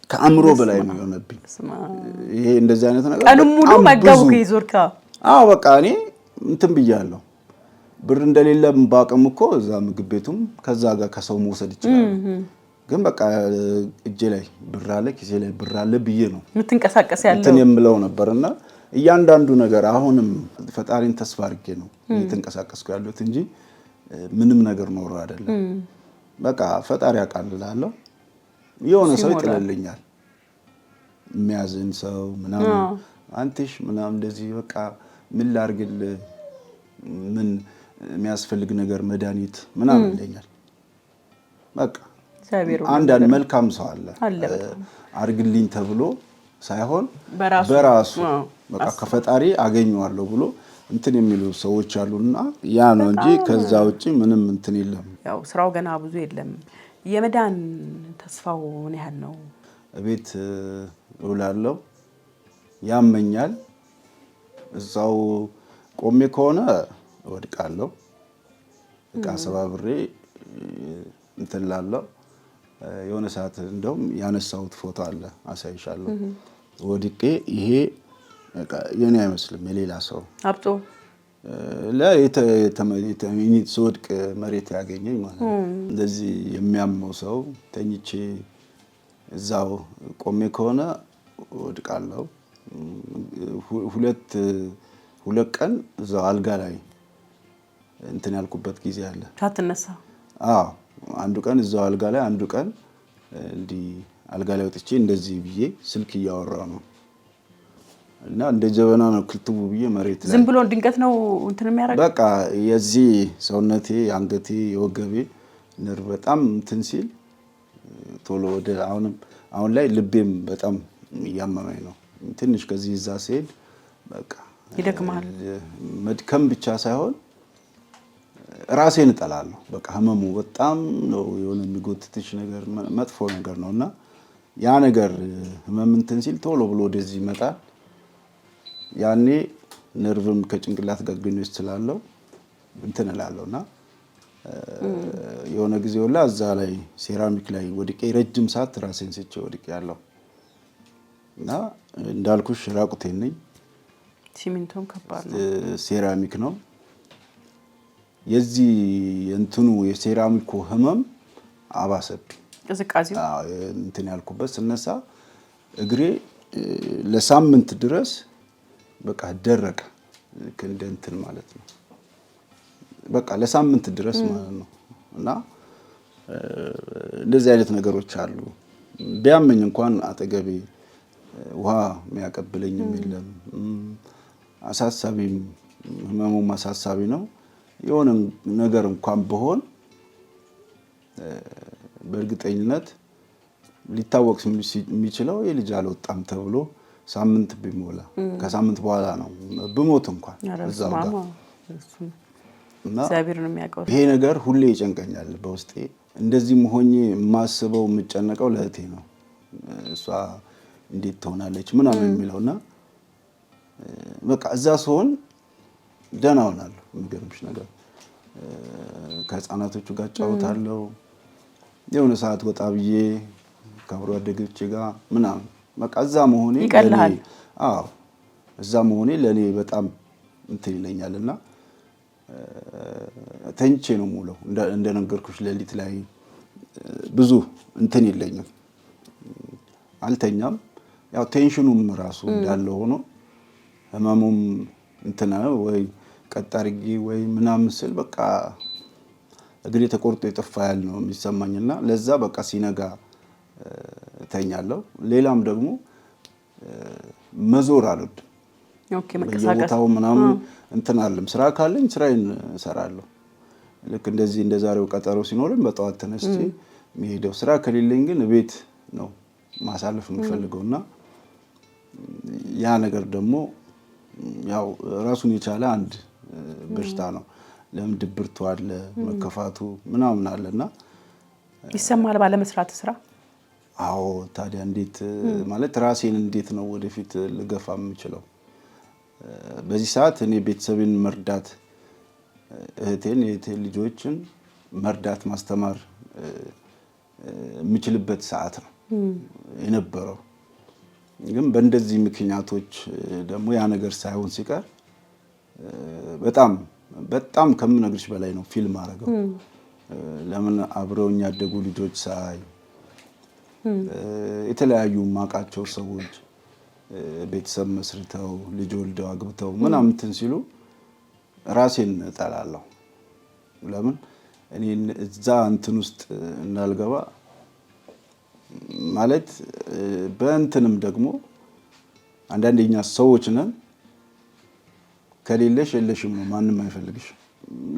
ከአእምሮ በላይ ነው የሆነብኝ። ይሄ እንደዚህ አይነት ነገር ቀኑን ሙሉ መጋቡ ከይዞርካ በቃ እኔ እንትን ብያለሁ። ብር እንደሌለ ባቅም እኮ እዛ ምግብ ቤቱም ከዛ ጋር ከሰው መውሰድ ይችላል። ግን በቃ እጄ ላይ ብር አለ፣ ኪሴ ላይ ብር አለ ብዬ ነው የምትንቀሳቀስ ያለው እንትን የምለው ነበርና እያንዳንዱ ነገር አሁንም ፈጣሪን ተስፋ አድርጌ ነው እየተንቀሳቀስኩ ያለሁት እንጂ ምንም ነገር ኖሮ አይደለም። በቃ ፈጣሪ ያቃልላለሁ። የሆነ ሰው ይጥልልኛል፣ የሚያዝን ሰው ምናምን አንተሽ ምናምን እንደዚህ በቃ ምን ላድርግልህ፣ ምን የሚያስፈልግ ነገር መድኃኒት ምናምን ይለኛል። በቃ አንዳንድ መልካም ሰው አለ አድርግልኝ ተብሎ ሳይሆን በራሱ በቃ ከፈጣሪ አገኘዋለሁ ብሎ እንትን የሚሉ ሰዎች አሉና ያ ነው እንጂ ከዛ ውጪ ምንም እንትን የለም። ያው ስራው ገና ብዙ የለም። የመዳን ተስፋው ምን ያህል ነው? ቤት እውላለሁ፣ ያመኛል። እዛው ቆሜ ከሆነ እወድቃለሁ። እቃ ሰባብሬ እንትን እላለሁ። የሆነ ሰዓት እንደውም ያነሳሁት ፎቶ አለ አሳይሻለሁ። ወድቄ ይሄ የኔ አይመስልም የሌላ ሰው አብጦ ስወድቅ መሬት ያገኘኝ ማለት ነው። እንደዚህ የሚያመው ሰው ተኝቼ እዛው ቆሜ ከሆነ እወድቃለሁ። ሁለት ቀን እዛው አልጋ ላይ እንትን ያልኩበት ጊዜ አለ። ሳትነሳ? አዎ፣ አንዱ ቀን እዛው አልጋ ላይ፣ አንዱ ቀን እንዲህ አልጋ ላይ ወጥቼ እንደዚህ ብዬ ስልክ እያወራሁ ነው እና እንደ ጀበና ነው ክልትቡ ብዬ መሬት ላይ ዝም ብሎ ድንገት ነው እንትን የሚያደርገው። በቃ የዚህ ሰውነቴ፣ አንገቴ፣ የወገቤ ነርቭ በጣም እንትን ሲል ቶሎ ወደ አሁን ላይ ልቤም በጣም እያመመኝ ነው። ትንሽ ከዚህ እዛ ሲሄድ በቃ ይደክማል። መድከም ብቻ ሳይሆን ራሴን እጠላለሁ። በቃ ህመሙ በጣም ነው የሆነ የሚጎትትሽ ነገር መጥፎ ነገር ነውና ያ ነገር ህመም እንትን ሲል ቶሎ ብሎ ወደዚህ ይመጣል። ያኔ ነርቭም ከጭንቅላት ጋር ግንኙነት ስላለው እንትን እላለሁና የሆነ ጊዜ ወላ እዛ ላይ ሴራሚክ ላይ ወድቄ ረጅም ሰዓት ራሴን ስቼ ወድቄ ያለው እና እንዳልኩሽ ራቁቴን ነኝ። ሲሚንቶም ከባድ ነው፣ ሴራሚክ ነው። የዚህ እንትኑ የሴራሚኩ ህመም አባሰብኝ። ቅዝቃዜው እንትን ያልኩበት ስነሳ እግሬ ለሳምንት ድረስ በቃ ደረቀ። እንደ እንትን ማለት ነው። በቃ ለሳምንት ድረስ ማለት ነው። እና እንደዚህ አይነት ነገሮች አሉ። ቢያመኝ እንኳን አጠገቤ ውሃ የሚያቀብለኝም የለም። አሳሳቢም ህመሙም አሳሳቢ ነው። የሆነ ነገር እንኳን በሆን በእርግጠኝነት ሊታወቅ የሚችለው የልጅ አልወጣም ተብሎ ሳምንት ቢሞላ ከሳምንት በኋላ ነው ብሞት እንኳን እዛው ጋር እና እግዚአብሔር ነው የሚያውቀው። ይሄ ነገር ሁሌ ይጨንቀኛል በውስጤ። እንደዚህም ሆኜ የማስበው የምጨነቀው ለእህቴ ነው። እሷ እንዴት ትሆናለች ምናምን የሚለውና በቃ እዛ ስሆን ደህና ሆናለሁ። የሚገርምሽ ነገር ከህፃናቶቹ ጋር እጫወታለሁ። የሆነ ሰዓት ወጣ ብዬ ከአብሮ አደጎቼ ጋር ምናምን በቃ እዛ መሆኔ ይቀልሃል። አዎ እዛ መሆኔ ለኔ በጣም እንትን ይለኛልና ተኝቼ ነው የምውለው። እንደነገርኩሽ ሌሊት ላይ ብዙ እንትን የለኝም፣ አልተኛም። ያው ቴንሽኑም ራሱ እንዳለ ሆኖ ህመሙም እንትና ወይ ቀጥ አድርጌ ወይ ምናምን ስል በቃ እግሬ ተቆርጦ የጠፋ ያህል ነው የሚሰማኝና ለዛ በቃ ሲነጋ እተኛለሁ። ሌላም ደግሞ መዞር አልወድም። ኦኬ መንቀሳቀስ በየቦታው ምናምን እንትን አለም። ስራ ካለኝ ስራዬን እሰራለሁ። ልክ እንደዚህ እንደዛሬው ቀጠሮ ሲኖርም በጠዋት ተነስቼ የሚሄደው፣ ስራ ከሌለኝ ግን ቤት ነው ማሳለፍ የምፈልገውና ያ ነገር ደግሞ ያው ራሱን የቻለ አንድ በሽታ ነው። ለምን ድብርቱ አለ፣ መከፋቱ ምናምን አለና ይሰማል ባለመስራት ስራ። አዎ ታዲያ እንዴት ማለት ራሴን እንዴት ነው ወደፊት ልገፋ የምችለው? በዚህ ሰዓት እኔ ቤተሰቤን መርዳት፣ እህቴን ልጆችን መርዳት ማስተማር የምችልበት ሰዓት ነው የነበረው። ግን በእንደዚህ ምክንያቶች ደግሞ ያ ነገር ሳይሆን ሲቀር በጣም ከምነግርሽ በላይ ነው ፊልም አደረገው። ለምን አብረውኝ ያደጉ ልጆች ሳይ የተለያዩ ማቃቸው ሰዎች ቤተሰብ መስርተው ልጅ ወልደው አግብተው ምናምን እንትን ሲሉ ራሴን እጠላለሁ። ለምን እኔ እዛ እንትን ውስጥ እንዳልገባ ማለት በእንትንም ደግሞ አንዳንዴኛ ሰዎች ነን፣ ከሌለሽ የለሽም ነው፣ ማንም አይፈልግሽ።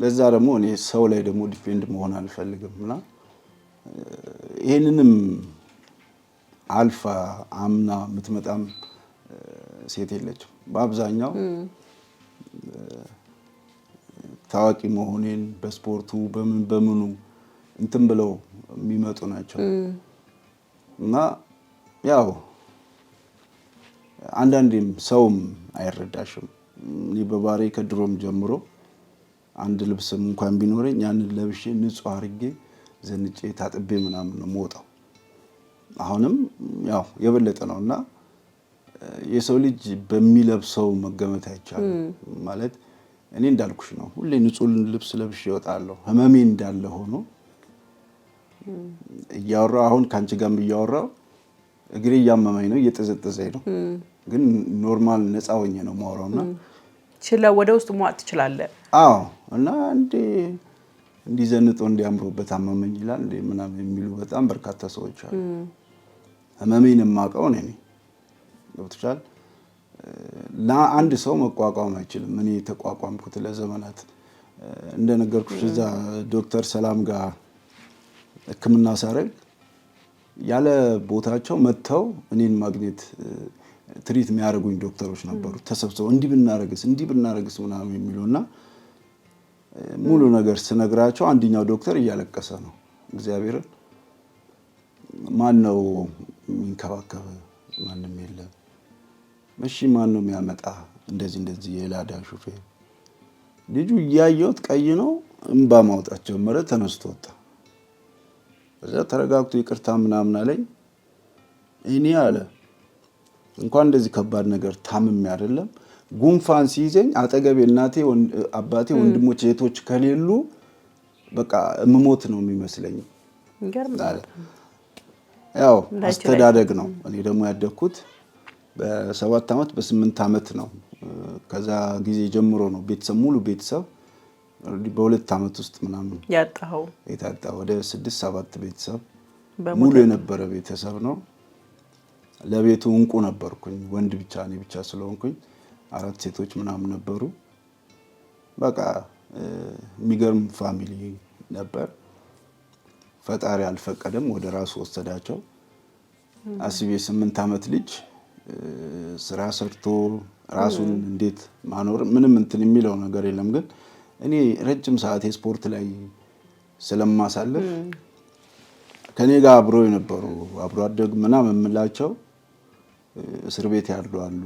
ለዛ ደግሞ እኔ ሰው ላይ ደግሞ ዲፔንድ መሆን አልፈልግምና ይሄንንም አልፋ አምና የምትመጣም ሴት የለችም። በአብዛኛው ታዋቂ መሆኔን በስፖርቱ በምኑ እንትን ብለው የሚመጡ ናቸው። እና ያው አንዳንዴም ሰውም አይረዳሽም። እኔ በባህሪ ከድሮም ጀምሮ አንድ ልብስም እንኳን ቢኖረኝ ያንን ለብሼ ንጹህ አድርጌ ዘንጬ ታጥቤ ምናምን ነው የምወጣው። አሁንም ያው የበለጠ ነውና የሰው ልጅ በሚለብሰው መገመት አይቻልም። ማለት እኔ እንዳልኩሽ ነው፣ ሁሌ ንጹህ ልብስ ለብሼ እወጣለሁ። ህመሜ እንዳለ ሆኖ እያወራሁ አሁን ካንቺ ጋርም እያወራሁ እግሬ እያመመኝ ነው፣ እየጠዘጠዘኝ ነው። ግን ኖርማል ነፃ ሆኜ ነው የማወራውና ችለው ወደ ውስጥ መዋጥ ትችላለህ። አዎ እና እንዲዘንጦ እንዲያምሩበት አመመኝ ይላል እንደ ምናምን የሚሉ በጣም በርካታ ሰዎች አሉ። ህመሜን የማውቀው እኔ ነኝ። ገብቶሻል? ለአንድ ሰው መቋቋም አይችልም። እኔ ተቋቋምኩት ለዘመናት። እንደነገርኩሽ እዛ ዶክተር ሰላም ጋር ሕክምና ሳረግ ያለ ቦታቸው መጥተው እኔን ማግኘት ትሪት የሚያደርጉኝ ዶክተሮች ነበሩ። ተሰብስበው እንዲህ ብናረግስ ምናምን የሚሉና ሙሉ ነገር ስነግራቸው አንደኛው ዶክተር እያለቀሰ ነው። እግዚአብሔርን ማን ነው የሚንከባከብ? ማንም የለም። እሺ ማን ነው የሚያመጣ? እንደዚህ የላዳ ሹፌር። ልጁ እያየሁት ቀይ ነው፣ እንባ ማውጣት ጀመረ። ተነስቶ ወጣ። ከዛ ተረጋግቶ ይቅርታ ምናምን አለኝ። እኔ አለ እንኳን እንደዚህ ከባድ ነገር ታምሜ አይደለም፣ ጉንፋን ሲይዘኝ አጠገቤ እናቴ፣ አባቴ፣ ወንድሞች፣ እህቶች ከሌሉ በቃ እምሞት ነው የሚመስለኝ። ያው አስተዳደግ ነው። እኔ ደግሞ ያደግኩት በ7 ዓመት በ8 ዓመት ነው። ከዛ ጊዜ ጀምሮ ነው ሙሉ ቤተሰብ በ2 ዓመት ውስጥ ምናምን ያጣው የታጣ ወደ 6-7 ቤተሰብ ሙሉ የነበረ ቤተሰብ ነው። ለቤቱ እንቁ ነበርኩኝ። ወንድ ብቻ እኔ ብቻ ስለሆንኩኝ 4 ሴቶች ምናምን ነበሩ። በቃ የሚገርም ፋሚሊ ነበር። ፈጣሪ አልፈቀደም፣ ወደ ራሱ ወሰዳቸው። አስቤ 8 ዓመት ልጅ ስራ ሰርቶ ራሱን እንዴት ማኖር ምንም እንትን የሚለው ነገር የለም። ግን እኔ ረጅም ሰዓት የስፖርት ላይ ስለማሳለፍ ከኔ ጋር አብሮ የነበሩ አብሮ አደግ ምናምን የምላቸው እስር ቤት ያሉ አሉ፣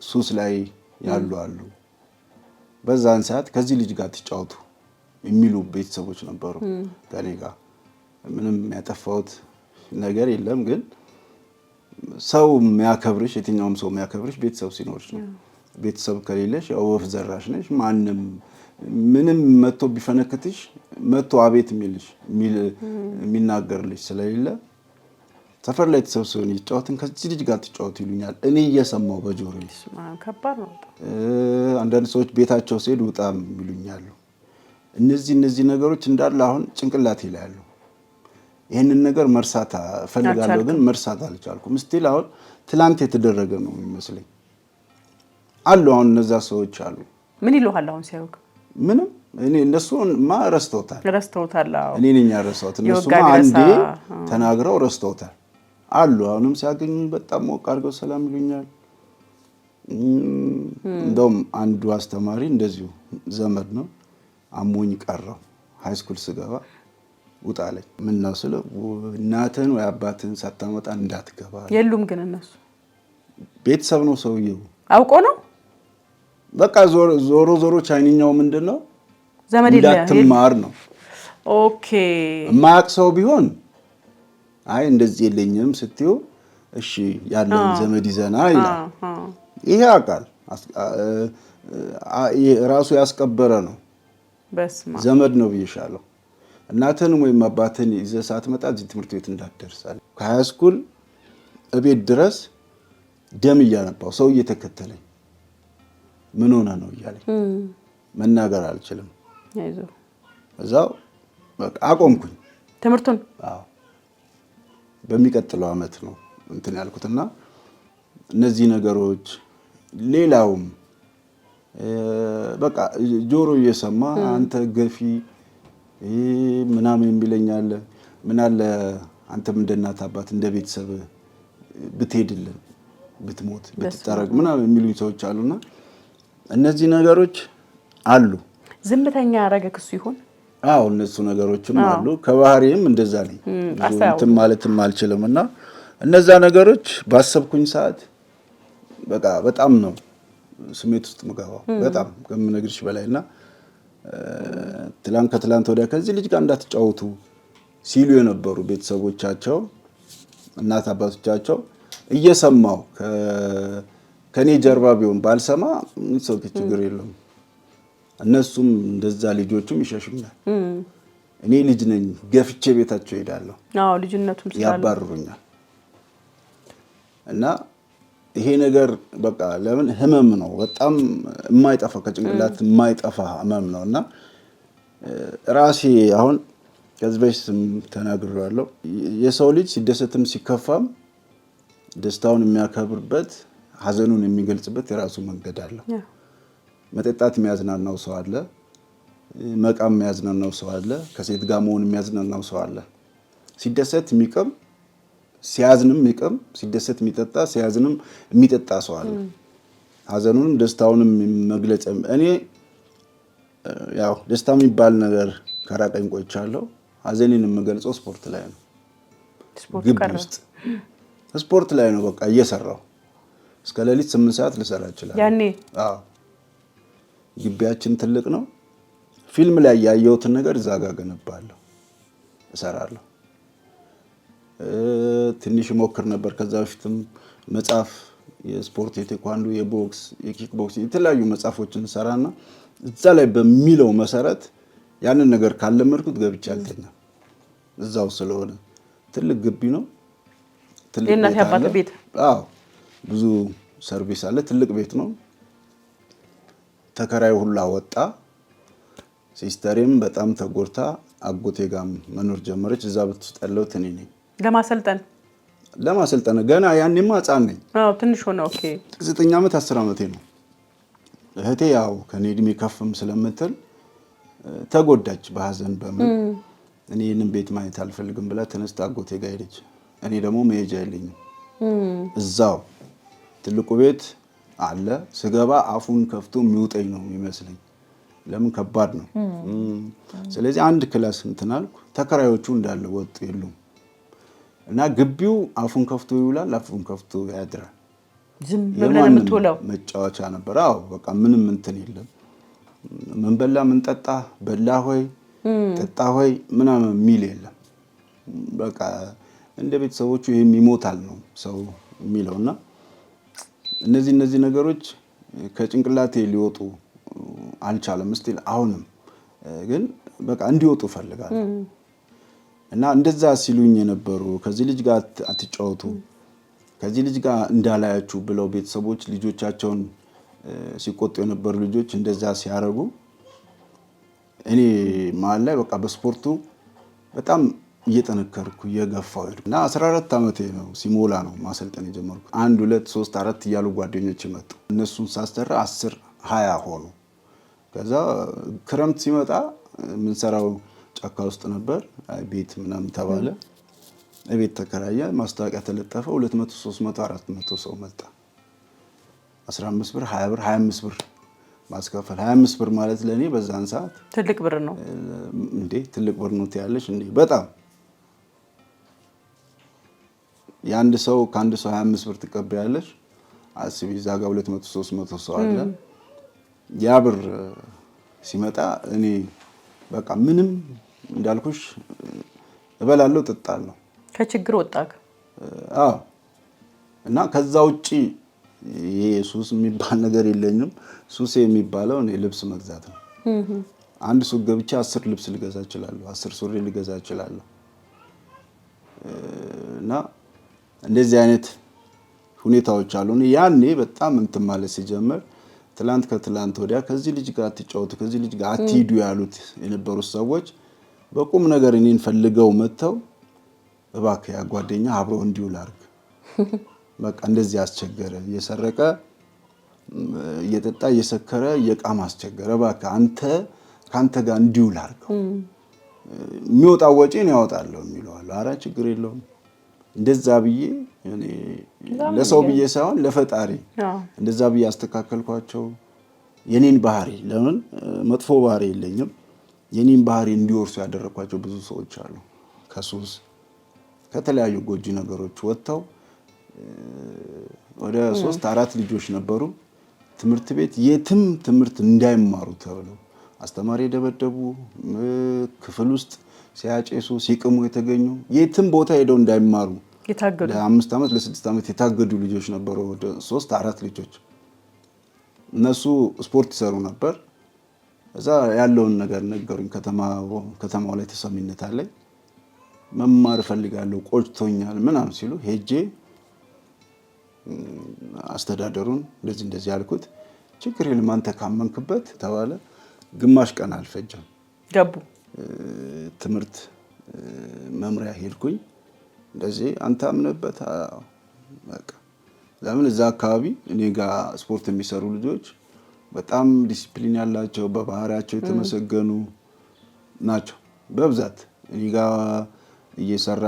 ሱስ ላይ ያሉ አሉ። በዛን ሰዓት ከዚህ ልጅ ጋር ተጫወቱ የሚሉ ቤተሰቦች ነበሩ ከኔ ጋር። ምንም ያጠፋሁት ነገር የለም፣ ግን ሰው የሚያከብርሽ የትኛውም ሰው የሚያከብርሽ ቤተሰብ ሲኖርሽ ነው። ቤተሰብ ከሌለሽ ያው ወፍ ዘራሽ ነሽ። ማንም ምንም መጥቶ ቢፈነክትሽ መጥቶ አቤት የሚልሽ የሚናገርልሽ ስለሌለ ሰፈር ላይ ተሰብስበን እየተጫወትን ከዚህ ልጅ ጋር ተጫወቱ ይሉኛል። እኔ እየሰማሁ በጆሮዬ ከባድ ነው። አንዳንድ ሰዎች ቤታቸው ሲሄዱ በጣም ይሉኛል። እነዚህ ነገሮች እንዳለ አሁን ጭንቅላቴ ላይ አሉ። ይሄንን ነገር መርሳት ፈልጋለሁ፣ ግን መርሳት አልቻልኩም። ስቲል አሁን ትላንት የተደረገ ነው የሚመስለኝ አሉ። አሁን እነዛ ሰዎች አሉ። ምን ይሉሃል አሁን ሲያዩክ? ምንም እኔ እነሱማ ረስተውታል። አዎ እኔ ነኝ ያረሳሁት። እነሱማ አንዴ ተናግረው ረስተውታል አሉ። አሁንም ሲያገኙኝ በጣም ሞቅ አድርገው ሰላም ይሉኛል። እንደውም አንዱ አስተማሪ እንደዚሁ ዘመድ ነው አሞኝ ቀረው ሃይስኩል ስገባ ውጣ አለኝ። ምን ነው ስለ እናትህን ወይ አባትህን ሳታመጣ እንዳትገባ። የሉም ግን እነሱ ቤተሰብ ነው ሰውየው አውቆ ነው በቃ ዞሮ ቻይንኛው ምንድነው ዘመድ እንዳትማር ነው። ኦኬ የማያውቅ ሰው ቢሆን አይ እንደዚህ የለኝም ስትዩ እሺ ያለን ዘመድ ይዘና ይላል። ይሄ አቃል ራሱ ያስቀበረ ነው። በስማ ዘመድ ነው ብዬሻለሁ። እናትህን ወይም አባትህን ይዘህ ሳትመጣ እዚህ ትምህርት ቤት እንዳትደርሳለህ። ከሃይስኩል እቤት ድረስ ደም እያነባው ሰው እየተከተለኝ ምን ሆነ ነው እያለኝ መናገር አልችልም። አይዞህ እዛው በቃ አቆምኩኝ ትምህርቱን። አዎ በሚቀጥለው አመት ነው እንትን ያልኩትና እነዚህ ነገሮች ሌላውም በቃ ጆሮ እየሰማ አንተ ገፊ ምናምን የሚለኛል። ምን አለ አንተም እንደ እናት አባት እንደ ቤተሰብ ብትሄድልን ብትሞት ብትጠረቅ ምናምን የሚሉኝ ሰዎች አሉና እነዚህ ነገሮች አሉ። ዝምተኛ ያረገክ እሱ ይሆን? አዎ እነሱ ነገሮችም አሉ። ከባህሪም እንደዛ ነኝ። እንትን ማለትም አልችልምና እነዛ ነገሮች ባሰብኩኝ ሰዓት በቃ በጣም ነው ስሜት ውስጥ ምገባው በጣም ከምነግርሽ በላይና ከትላንት ወዲያ ከዚህ ልጅ ጋር እንዳትጫወቱ ሲሉ የነበሩ ቤተሰቦቻቸው እናት አባቶቻቸው እየሰማው ከኔ ጀርባ ቢሆን ባልሰማ ሰው ችግር የለም። እነሱም እንደዛ ልጆቹም ይሸሹኛል። እኔ ልጅ ነኝ ገፍቼ ቤታቸው ሄዳለሁ። አዎ ልጅነቱም ስላለ ያባርሩኛል። እና ይሄ ነገር በቃ ለምን ህመም ነው በጣም የማይጠፋ ከጭንቅላት የማይጠፋ ህመም ነውና ራሴ አሁን ከዚህ በፊትም ተናግሬያለሁ። የሰው ልጅ ሲደሰትም ሲከፋም ደስታውን የሚያከብርበት ሀዘኑን የሚገልጽበት የራሱ መንገድ አለው። መጠጣት የሚያዝናናው ሰው አለ፣ መቃም የሚያዝናናው ሰው አለ፣ ከሴት ጋር መሆን የሚያዝናናው ሰው አለ። ሲደሰት የሚቀም ሲያዝንም የሚቀም፣ ሲደሰት የሚጠጣ ሲያዝንም የሚጠጣ ሰው አለ። ሀዘኑንም ደስታውንም መግለጽ እኔ ያው ደስታ የሚባል ነገር ከራቀኝ ቆይቻለሁ። ሀዘኔን የምገልጸው ስፖርት ላይ ነው። ግቢ ውስጥ ስፖርት ላይ ነው በቃ እየሰራው እስከ ሌሊት 8 ሰዓት ልሰራ እችላለሁ። ያኔ አዎ ግቢያችን ትልቅ ነው። ፊልም ላይ ያየሁትን ነገር እዛ ጋር ገነባለሁ እሰራለሁ። ትንሽ ሞክር ነበር ከዛ በፊትም መጽሐፍ የስፖርት የቴኳንዶ የቦክስ የኪክ ቦክስ የተለያዩ መጽሐፎችን ሰራና እዛ ላይ በሚለው መሰረት ያንን ነገር ካለመድኩት ገብቼ አልተኛም። እዛው ስለሆነ ትልቅ ግቢ ነው። ትልቅ ቤት አዎ ብዙ ሰርቪስ አለ። ትልቅ ቤት ነው። ተከራይ ሁላ ወጣ። ሲስተሬም በጣም ተጎርታ አጎቴ ጋር መኖር ጀመረች። እዛ ብትጠለው እኔ ነኝ ለማሰልጠን ገና ያኔማ ህፃን ነኝ። አዎ ትንሽ ሆነ። ኦኬ 9 ዓመት 10 ዓመቴ ነው። እህቴ ያው ከኔ እድሜ ከፍም ስለምትል ተጎዳች በሀዘን በምን እኔ ይሄንን ቤት ማየት አልፈልግም ብላ ተነስታ አጎቴ ጋር ሄደች። እኔ ደግሞ መሄጃ የለኝም። እዛው ትልቁ ቤት አለ። ስገባ አፉን ከፍቶ የሚውጠኝ ነው የሚመስለኝ። ለምን ከባድ ነው። ስለዚህ አንድ ክላስ እንትን አልኩ። ተከራዮቹ እንዳለ ወጡ የሉም እና ግቢው አፉን ከፍቶ ይውላል፣ አፉን ከፍቶ ያድራል። ዝም ብለን የምትውለው መጫወቻ ነበር። አዎ በቃ ምንም እንትን የለም። ምን በላ ምን ጠጣ፣ በላ ሆይ ጠጣ ሆይ ምናምን የሚል የለም። በቃ እንደ ቤተሰቦቹ ይሄም ይሞታል ነው ሰው የሚለውና እነዚህ ነገሮች ከጭንቅላቴ ሊወጡ አልቻለም። እስቲል አሁንም ግን በቃ እንዲወጡ ፈልጋለሁ እና እንደዛ ሲሉኝ የነበሩ ከዚህ ልጅ ጋር አትጫወቱ፣ ከዚህ ልጅ ጋር እንዳላያችሁ ብለው ቤተሰቦች ልጆቻቸውን ሲቆጡ የነበሩ ልጆች እንደዛ ሲያረጉ እኔ መሀል ላይ በቃ በስፖርቱ በጣም እየጠነከርኩ እየገፋሁ ሄድኩ እና 14 ዓመቴ ነው ሲሞላ ነው ማሰልጠን የጀመርኩት። 1 2 3 4 እያሉ ጓደኞች መጡ። እነሱን ሳስተራ 10 20 ሆኑ። ከዛ ክረምት ሲመጣ የምንሰራው ጫካ ውስጥ ነበር። ቤት ምናምን ተባለ። ቤት ተከራየ። ማስታወቂያ ተለጠፈ። 200 300 400 ሰው መጣ። 15 ብር 20 ብር 25 ብር ማስከፈል። 25 ብር ማለት ለኔ በዛን ሰዓት ትልቅ ብር ነው እንዴ! ትልቅ ብር ነው ትያለሽ እንዴ? በጣም የአንድ ሰው ከአንድ ሰው 25 ብር ትቀበያለሽ። አስቢ፣ እዛ ጋር 200 300 ሰው አለ። ያ ብር ሲመጣ እኔ በቃ ምንም እንዳልኩሽ እበላለሁ፣ እጠጣለሁ። ከችግር ወጣክ? አዎ። እና ከዛ ውጪ ይሄ ሱስ የሚባል ነገር የለኝም። ሱስ የሚባለው እኔ ልብስ መግዛት ነው። አንድ ሱቅ ገብቼ 10 ልብስ ልገዛ እችላለሁ፣ 10 ሱሪ ልገዛ እችላለሁ። እና እንደዚህ አይነት ሁኔታዎች አሉ። ያኔ በጣም እንትን ማለት ሲጀምር ትላንት ከትላንት ወዲያ ከዚህ ልጅ ጋር አትጫወቱ፣ ከዚህ ልጅ ጋር አትሂዱ ያሉት የነበሩት ሰዎች በቁም ነገር እኔን ፈልገው መጥተው እባክህ ያ ጓደኛ አብሮ እንዲውል አድርግ፣ በቃ እንደዚህ አስቸገረ፣ እየሰረቀ እየጠጣ እየሰከረ እየቃም አስቸገረ፣ እባክህ ከአንተ ጋር እንዲውል አድርገው፣ የሚወጣው ወጪ ነው ያወጣለሁ የሚለዋል። ኧረ ችግር የለውም እንደዛ ብዬ እኔ ለሰው ብዬ ሳይሆን ለፈጣሪ እንደዛ ብዬ አስተካከልኳቸው። የኔን ባህሪ ለምን መጥፎ ባህሪ የለኝም፣ የኔን ባህሪ እንዲወርሱ ያደረኳቸው ብዙ ሰዎች አሉ። ከሱስ ከተለያዩ ጎጂ ነገሮች ወጥተው ወደ 3 4 ልጆች ነበሩ ትምህርት ቤት የትም ትምህርት እንዳይማሩ ተብለው አስተማሪ የደበደቡ፣ ክፍል ውስጥ ሲያጨሱ ሲቅሙ የተገኙ፣ የትም ቦታ ሄደው እንዳይማሩ የታገዱ ለ5 ዓመት ለ6 ዓመት የታገዱ ልጆች ነበሩ። ወደ 3 4 ልጆች። እነሱ ስፖርት ይሰሩ ነበር። እዛ ያለውን ነገር ነገሩኝ። ከተማው ላይ ተሰሚነት አለኝ፣ መማር እፈልጋለሁ፣ ቆጭቶኛል ምናምን ሲሉ ሄጄ አስተዳደሩን እንደዚህ ያልኩት። ችግር የለም አንተ ካመንክበት ተባለ። ግማሽ ቀን አልፈጀም ገቡ። ትምህርት መምሪያ ሄድኩኝ። እንደዚህ አንተ አምነበት በቃ ለምን እዛ አካባቢ እኔ ጋር ስፖርት የሚሰሩ ልጆች በጣም ዲሲፕሊን ያላቸው በባህሪያቸው የተመሰገኑ ናቸው በብዛት። እኔ ጋር እየሰራ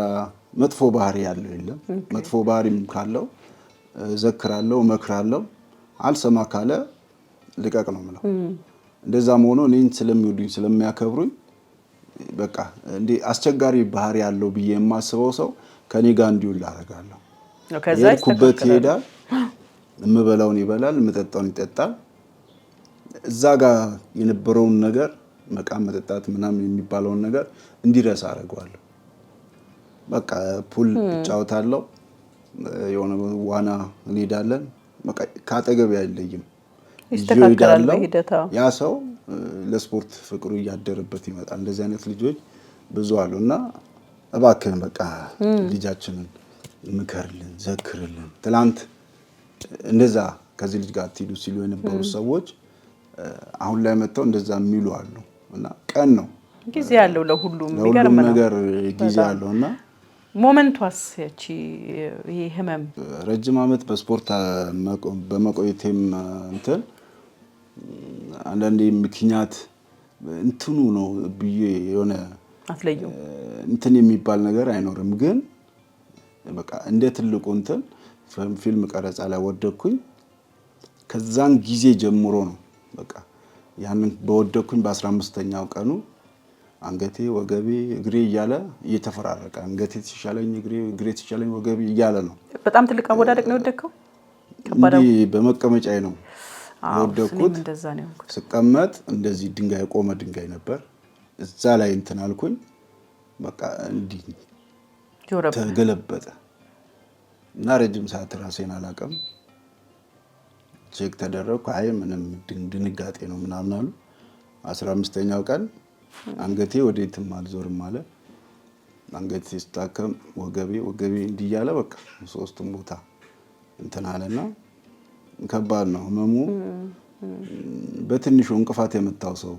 መጥፎ ባህሪ ያለው የለም። መጥፎ ባህሪም ካለው ዘክራለሁ፣ መክራለሁ። አልሰማ ካለ ልቀቅ ነው የምለው። እንደዛም ሆኖ እኔን ስለሚወዱኝ ስለሚያከብሩኝ በቃ እንዴ አስቸጋሪ ባህሪ ያለው ብዬ የማስበው ሰው ከኔ ጋር እንዲውል አደርጋለሁ። የሄድኩበት ይሄዳል፣ የምበላውን ይበላል፣ የምጠጣውን ይጠጣል። እዛ ጋር የነበረውን ነገር መቃም መጠጣት ምናምን የሚባለውን ነገር እንዲረሳ አደርገዋለሁ። በቃ ፑል እጫወታለሁ፣ የሆነ ዋና እንሄዳለን። በቃ ካጠገብ አይለይም። ይስተካከላል በሂደታ። ያ ሰው ለስፖርት ፍቅሩ እያደረበት ይመጣል። እንደዚህ አይነት ልጆች ብዙ አሉና እባክህን በቃ ልጃችንን ምከርልን፣ ዘክርልን። ትላንት እንደዛ ከዚህ ልጅ ጋር አትሂዱ ሲሉ የነበሩ ሰዎች አሁን ላይ መጥተው እንደዛ የሚሉ አሉ። እና ቀን ነው ጊዜ ያለው ለሁሉም ነገር ጊዜ ያለውና ሞመንቷስ ያቺ ይሄ ህመም ረጅም ዓመት በስፖርት በመቆየቴም እንትን አንዳንዴ ምክንያት እንትኑ ነው ብዬ የሆነ አትለየው እንትን የሚባል ነገር አይኖርም። ግን በቃ እንደ ትልቁ እንትን ፊልም ቀረጻ ላይ ወደኩኝ። ከዛን ጊዜ ጀምሮ ነው በቃ ያንን በወደኩኝ በ15ኛው ቀኑ አንገቴ ወገቤ እግሬ እያለ እየተፈራረቀ አንገቴ ሲሻለኝ እግሬ ሲሻለኝ ወገቤ እያለ ነው። በጣም ትልቅ አወዳደቅ ነው የወደከው? እንዲህ በመቀመጫዬ ነው የወደኩት። ስቀመጥ እንደዚህ ድንጋይ ቆመ ድንጋይ ነበር እዛ ላይ እንትን አልኩኝ። በቃ እንዲህ ተገለበጠ እና ረጅም ሰዓት ራሴን አላውቅም። ቼክ ተደረኩ። አይ ምንም ድንጋጤ ነው ምናምን አሉ። 15ኛው ቀን አንገቴ ወዴትም አልዞርም አለ። አንገቴ ስታከም ወገቤ እንዲያለ በቃ ሶስቱም ቦታ እንትን አለና ከባድ ነው ህመሙ። በትንሹ እንቅፋት የመታው ሰው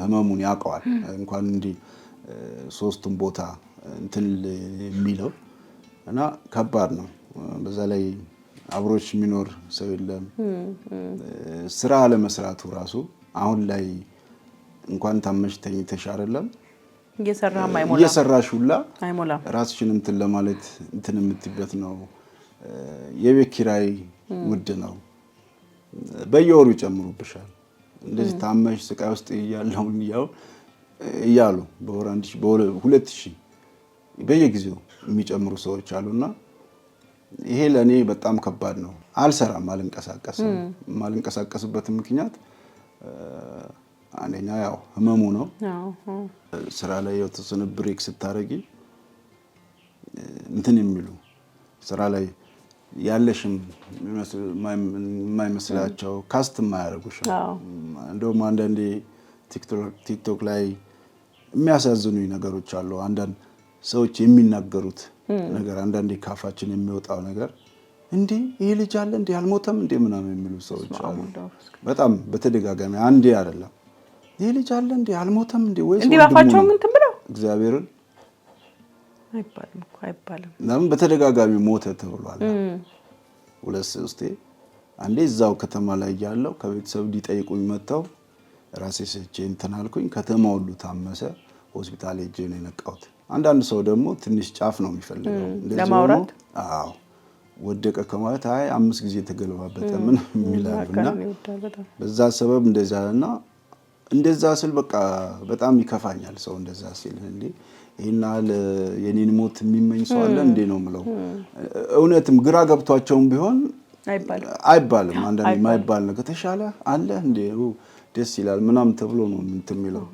ህመሙን ያውቀዋል። እንኳን እንዲህ ሶስቱም ቦታ እንትን የሚለው እና ከባድ ነው። በዛ ላይ አብሮች የሚኖር ሰው የለም። ስራ ለመስራቱ ራሱ አሁን ላይ እንኳን ታመሽ ተኝተሽ አይደለም እየሰራሽ ሁላ ራስሽን እንትን ለማለት እንትን የምትበት ነው። የቤት ኪራይ ውድ ነው። በየወሩ ይጨምሩብሻል። እንደዚህ ታመሽ ስቃይ ውስጥ እያሉ በወር 1000 በ2000 በየጊዜው የሚጨምሩ ሰዎች አሉና ይሄ ለኔ በጣም ከባድ ነው። አልሰራም፣ አልንቀሳቀስም። ማልንቀሳቀስበት ምክንያት አንደኛ ያው ህመሙ ነው። ስራ ላይ የተወሰነ ብሬክ ስታረጊ እንትን የሚሉ ስራ ላይ ያለሽም የማይመስላቸው ካስት የማያደርጉሽ እንደውም አንዳንዴ ቲክቶክ ላይ የሚያሳዝኑኝ ነገሮች አሉ። አንዳንድ ሰዎች የሚናገሩት ነገር አንዳንዴ ካፋችን የሚወጣው ነገር እንዴ ይሄ ልጅ አለ እንዴ አልሞተም እንዴ ምናምን የሚሉ ሰዎች አሉ። በጣም በተደጋጋሚ አንዴ አይደለም ይሄ ልጅ አለ እንዴ አልሞተም እንዴ ወይስ እንዴ ባፋቸው ምን ትምለው እግዚአብሔርን አይባልም። ለምን በተደጋጋሚ ሞተ ተብሏል። 2-3 አንዴ እዛው ከተማ ላይ ያለው ከቤተሰብ ሊጠይቁኝ መጣው ራሴ ሰቼ እንትን አልኩኝ። ከተማ ሁሉ ታመሰ። ሆስፒታል ሄጄ ነው የነቃሁት። አንዳንድ ሰው ደግሞ ትንሽ ጫፍ ነው የሚፈልገው ለማውራት። አዎ ወደቀ ከማለት አይ 5 ጊዜ ተገለባበጠ ምን የሚላልና በዛ ሰበብ እንደዛ ስል በቃ በጣም ይከፋኛል። ሰው እንደዛ ሲል እንዴ ይሄና የኔን ሞት የሚመኝ ሰው አለ እንዴ ነው የምለው። እውነትም ግራ ገብቷቸውም ቢሆን አይባልም። አንዳንዴ የማይባል ነገር ተሻለ አለ እንዴ ደስ ይላል ምናምን ተብሎ ነው እንትን የሚለው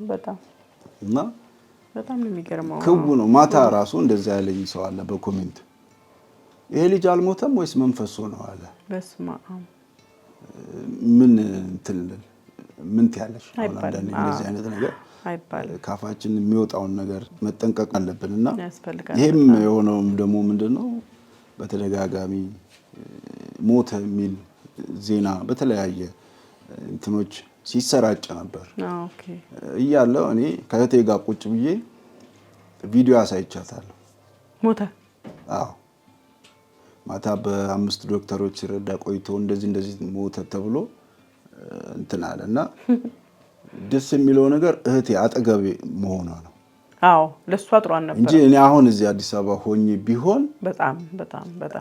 እና በጣም ነው የሚገርመው። ክቡ ነው። ማታ ራሱ እንደዛ ያለኝ ሰው አለ በኮሜንት ይሄ ልጅ አልሞተም ወይስ መንፈሱ ነው አለ። በስማ ምን ትያለሽ? አንዳንዴ እንደዚህ አይነት ነገር አይባልም። ካፋችን የሚወጣውን ነገር መጠንቀቅ አለብንና ይሄም የሆነው ደግሞ ምንድነው በተደጋጋሚ ሞተ የሚል ዜና በተለያየ እንትኖች ሲሰራጭ ነበር። ኦኬ እያለው እኔ ከእህቴ ጋር ቁጭ ብዬ ቪዲዮ አሳይቻታለሁ። ሞተ? አዎ ማታ በ5 ዶክተሮች ሲረዳ ቆይቶ እንደዚህ ሞተ ተብሎ እንትን አለና ደስ የሚለው ነገር እህቴ አጠገቤ መሆኗ ነው። አዎ ለሷ ጥሯን ነበር እንጂ እኔ አሁን እዚህ አዲስ አበባ ሆኜ ቢሆን በጣም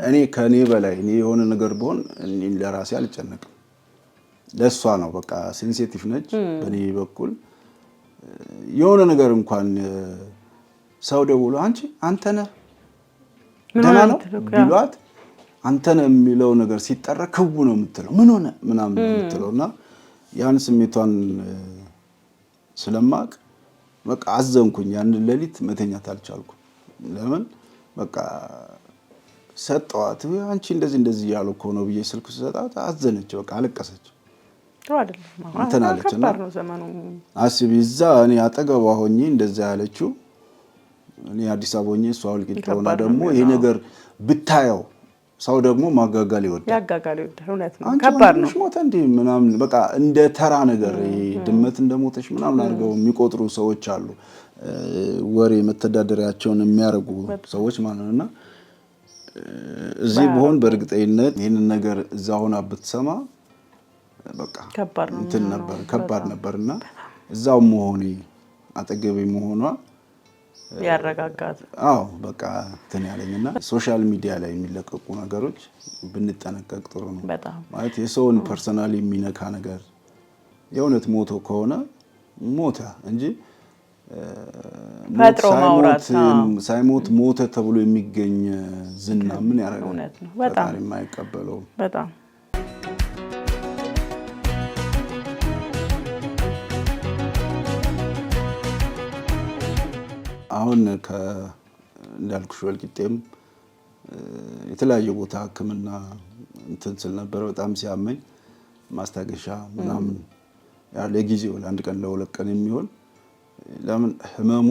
እኔ ከኔ በላይ እኔ የሆነ ነገር ቢሆን እኔ ለራሴ አልጨነቅም። ለሷ ነው በቃ ሴንሲቲቭ ነች። በኔ በኩል የሆነ ነገር እንኳን ሰው ደውሎ አንተ ነህ ደህና ነው ቢሏት አንተ ነህ የሚለው ነገር ሲጠራ ክቡ ነው የምትለው ምን ሆነ ምናምን ነው የምትለውና ያን ስሜቷን ስለማቅ በቃ አዘንኩኝ። ያን ሌሊት መተኛት አልቻልኩም። ለምን በቃ ሰጠዋት። አንቺ እንደዚህ ያለው እኮ ነው ብዬ ስልክ ሰጣት። አዘነች፣ በቃ አለቀሰች። እንትን አለችና አስቢ እዛ እኔ አጠገቧ ሆኜ እንደዛ ያለችው እኔ አዲስ አበባ ሆኜ እሷ ወልቂጤውና ደግሞ ይሄ ነገር ብታየው ሰው ደግሞ ማጋጋል ይወዳል። እውነት ነው። ከባድ ነው። ሞተ እንዴ ምናምን በቃ እንደ ተራ ነገር ድመት እንደሞተሽ ምናምን አድርገው የሚቆጥሩ ሰዎች አሉ። ወሬ መተዳደሪያቸውን የሚያርጉ ሰዎች ማለት ነውና እዚህ በሆን በእርግጠኝነት ይሄንን ነገር እዛ ሆና ብትሰማ በቃ ከባድ ነበርና እዛው መሆኔ አጠገቤ መሆኗ ያረጋጋት። አዎ በቃ እንትን ያለኝና ሶሻል ሚዲያ ላይ የሚለቀቁ ነገሮች ብንጠነቀቅ ጥሩ ነው። ማለት የሰውን ፐርሰናሊ የሚነካ ነገር የእውነት ሞቶ ከሆነ ሞተ እንጂ ፈጥሮ ማውራት ሳይሞት ሞተ ተብሎ የሚገኝ ዝና ምን ያደርጋል? እውነት ነው። በጣም የማይቀበለው በጣም አሁን እንዳልኩሽ ወልቂጤም የተለያየ ቦታ ሕክምና እንትን ስል ነበር። በጣም ሲያመኝ ማስታገሻ ምናምን ያለ ጊዜው ለአንድ ቀን ለሁለት ቀን የሚሆን ለምን ህመሙ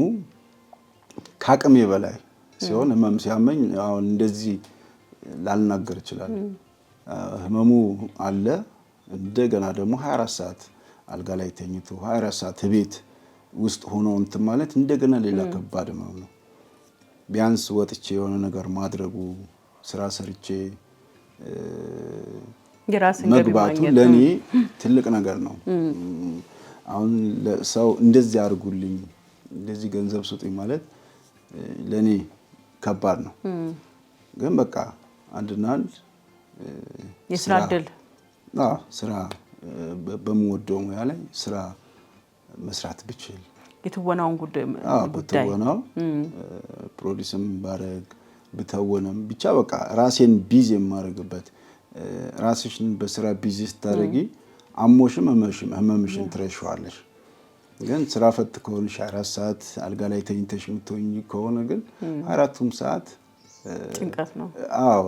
ከአቅሜ በላይ ሲሆን ህመም ሲያመኝ አሁን እንደዚህ ላልናገር ይችላል። ህመሙ አለ። እንደገና ደግሞ 24 ሰዓት አልጋ ላይ ተኝቶ 24 ሰዓት ቤት ውስጥ ሆኖ እንትን ማለት እንደገና ሌላ ከባድ ህመም ነው። ቢያንስ ወጥቼ የሆነ ነገር ማድረጉ ስራ ሰርቼ መግባቱ ለኔ ትልቅ ነገር ነው። አሁን ለሰው እንደዚህ አድርጉልኝ እንደዚህ ገንዘብ ስጡኝ ማለት ለኔ ከባድ ነው። ግን በቃ አንድና አንድ የስራ እድል ስራ በምወደው ሙያ ላይ ስራ መስራት ብችል የትወናውን ጉዳይ ብትወናው ፕሮዲስም ባረግ ብተወንም ብቻ በቃ ራሴን ቢዚ የማደርግበት ራስሽን በስራ ቢዚ ስታደርጊ አሞሽም ህመምሽን ትረሺዋለሽ። ግን ስራ ፈት ከሆንሽ 24 ሰዓት አልጋ ላይ ተኝተሽ የምትሆኚ ከሆነ ግን 24ቱም ሰዓት ጭንቀት ነው።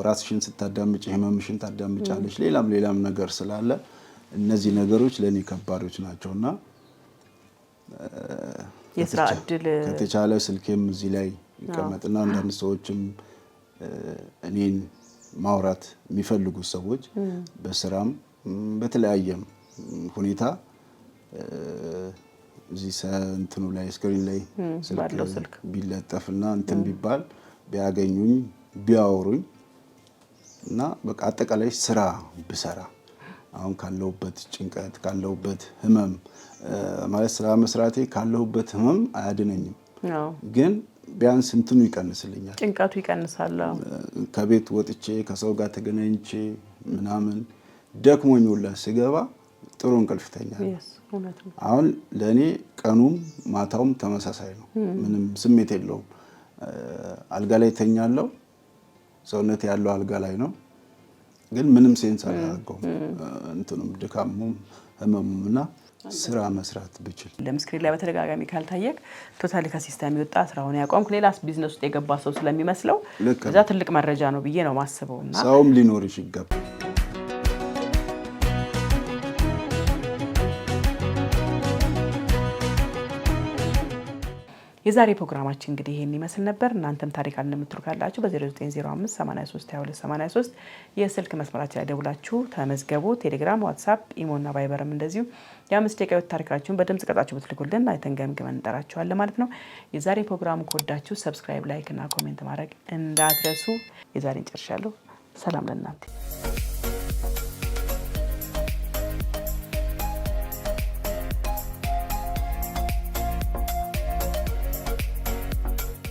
ራስሽን ስታዳምጪ ህመምሽን ታዳምጫለሽ። ሌላም ነገር ስላለ እነዚህ ነገሮች ለኔ ከባዶች ናቸውና የስራ እድል ከተቻለ ስልኬም እዚህ ላይ ይቀመጥና አንዳንድ ሰዎችም እኔን ማውራት የሚፈልጉ ሰዎች በስራም በተለያየም ሁኔታ እዚህ እንትኑ ላይ ስክሪን ላይ ስልክ ቢለጠፍና እንትን ቢባል ቢያገኙኝ ቢያወሩኝ እና በቃ አጠቃላይ ስራ ብሰራ አሁን ካለውበት ጭንቀት ካለውበት ህመም ማለት ስራ መስራቴ ካለውበት ህመም አያድነኝም። ግን ቢያንስ እንትኑ ይቀንስልኛል፣ ጭንቀቱ ይቀንሳል። ከቤት ወጥቼ ከሰው ጋር ተገናኝቼ ምናምን ደክሞኝ ሁላ ስገባ ጥሩ እንቅልፍ ተኛለሁ። አሁን ለኔ ቀኑም ማታውም ተመሳሳይ ነው። ምንም ስሜት የለውም። አልጋ ላይ ተኛለሁ። ሰውነት ያለው አልጋ ላይ ነው። ግን ምንም ሴንስ አላደርገውም። እንትኑም ድካሙም ህመሙምና ስራ መስራት ብችል ለምስክሪን ላይ በተደጋጋሚ ካልታየክ ቶታሊ ከሲስተም ይወጣ ስራውን ያቆምክ ሌላስ ቢዝነስ ውስጥ የገባ ሰው ስለሚመስለው እዛ ትልቅ መረጃ ነው ብዬ ነው ማስበውና ሰውም ሊኖርሽ ይገባል። የዛሬ ፕሮግራማችን እንግዲህ ይሄን ይመስል ነበር። እናንተም ታሪክ እንደምትሉ ካላችሁ በ0905 83 22 83 የስልክ መስመራችን ላይ ደውላችሁ ተመዝገቡ። ቴሌግራም፣ ዋትስአፕ፣ ኢሞና ቫይበርም እንደዚሁ የ5 ደቂቃ ታሪካችሁን በድምጽ ቀርጻችሁ ብትልኩልን አይተን ገምግመን እንጠራችኋለን ማለት ነው። የዛሬ ፕሮግራም ከወዳችሁ ሰብስክራይብ፣ ላይክ እና ኮሜንት ማድረግ እንዳትረሱ። የዛሬን ጨርሻለሁ። ሰላም ለእናንተ።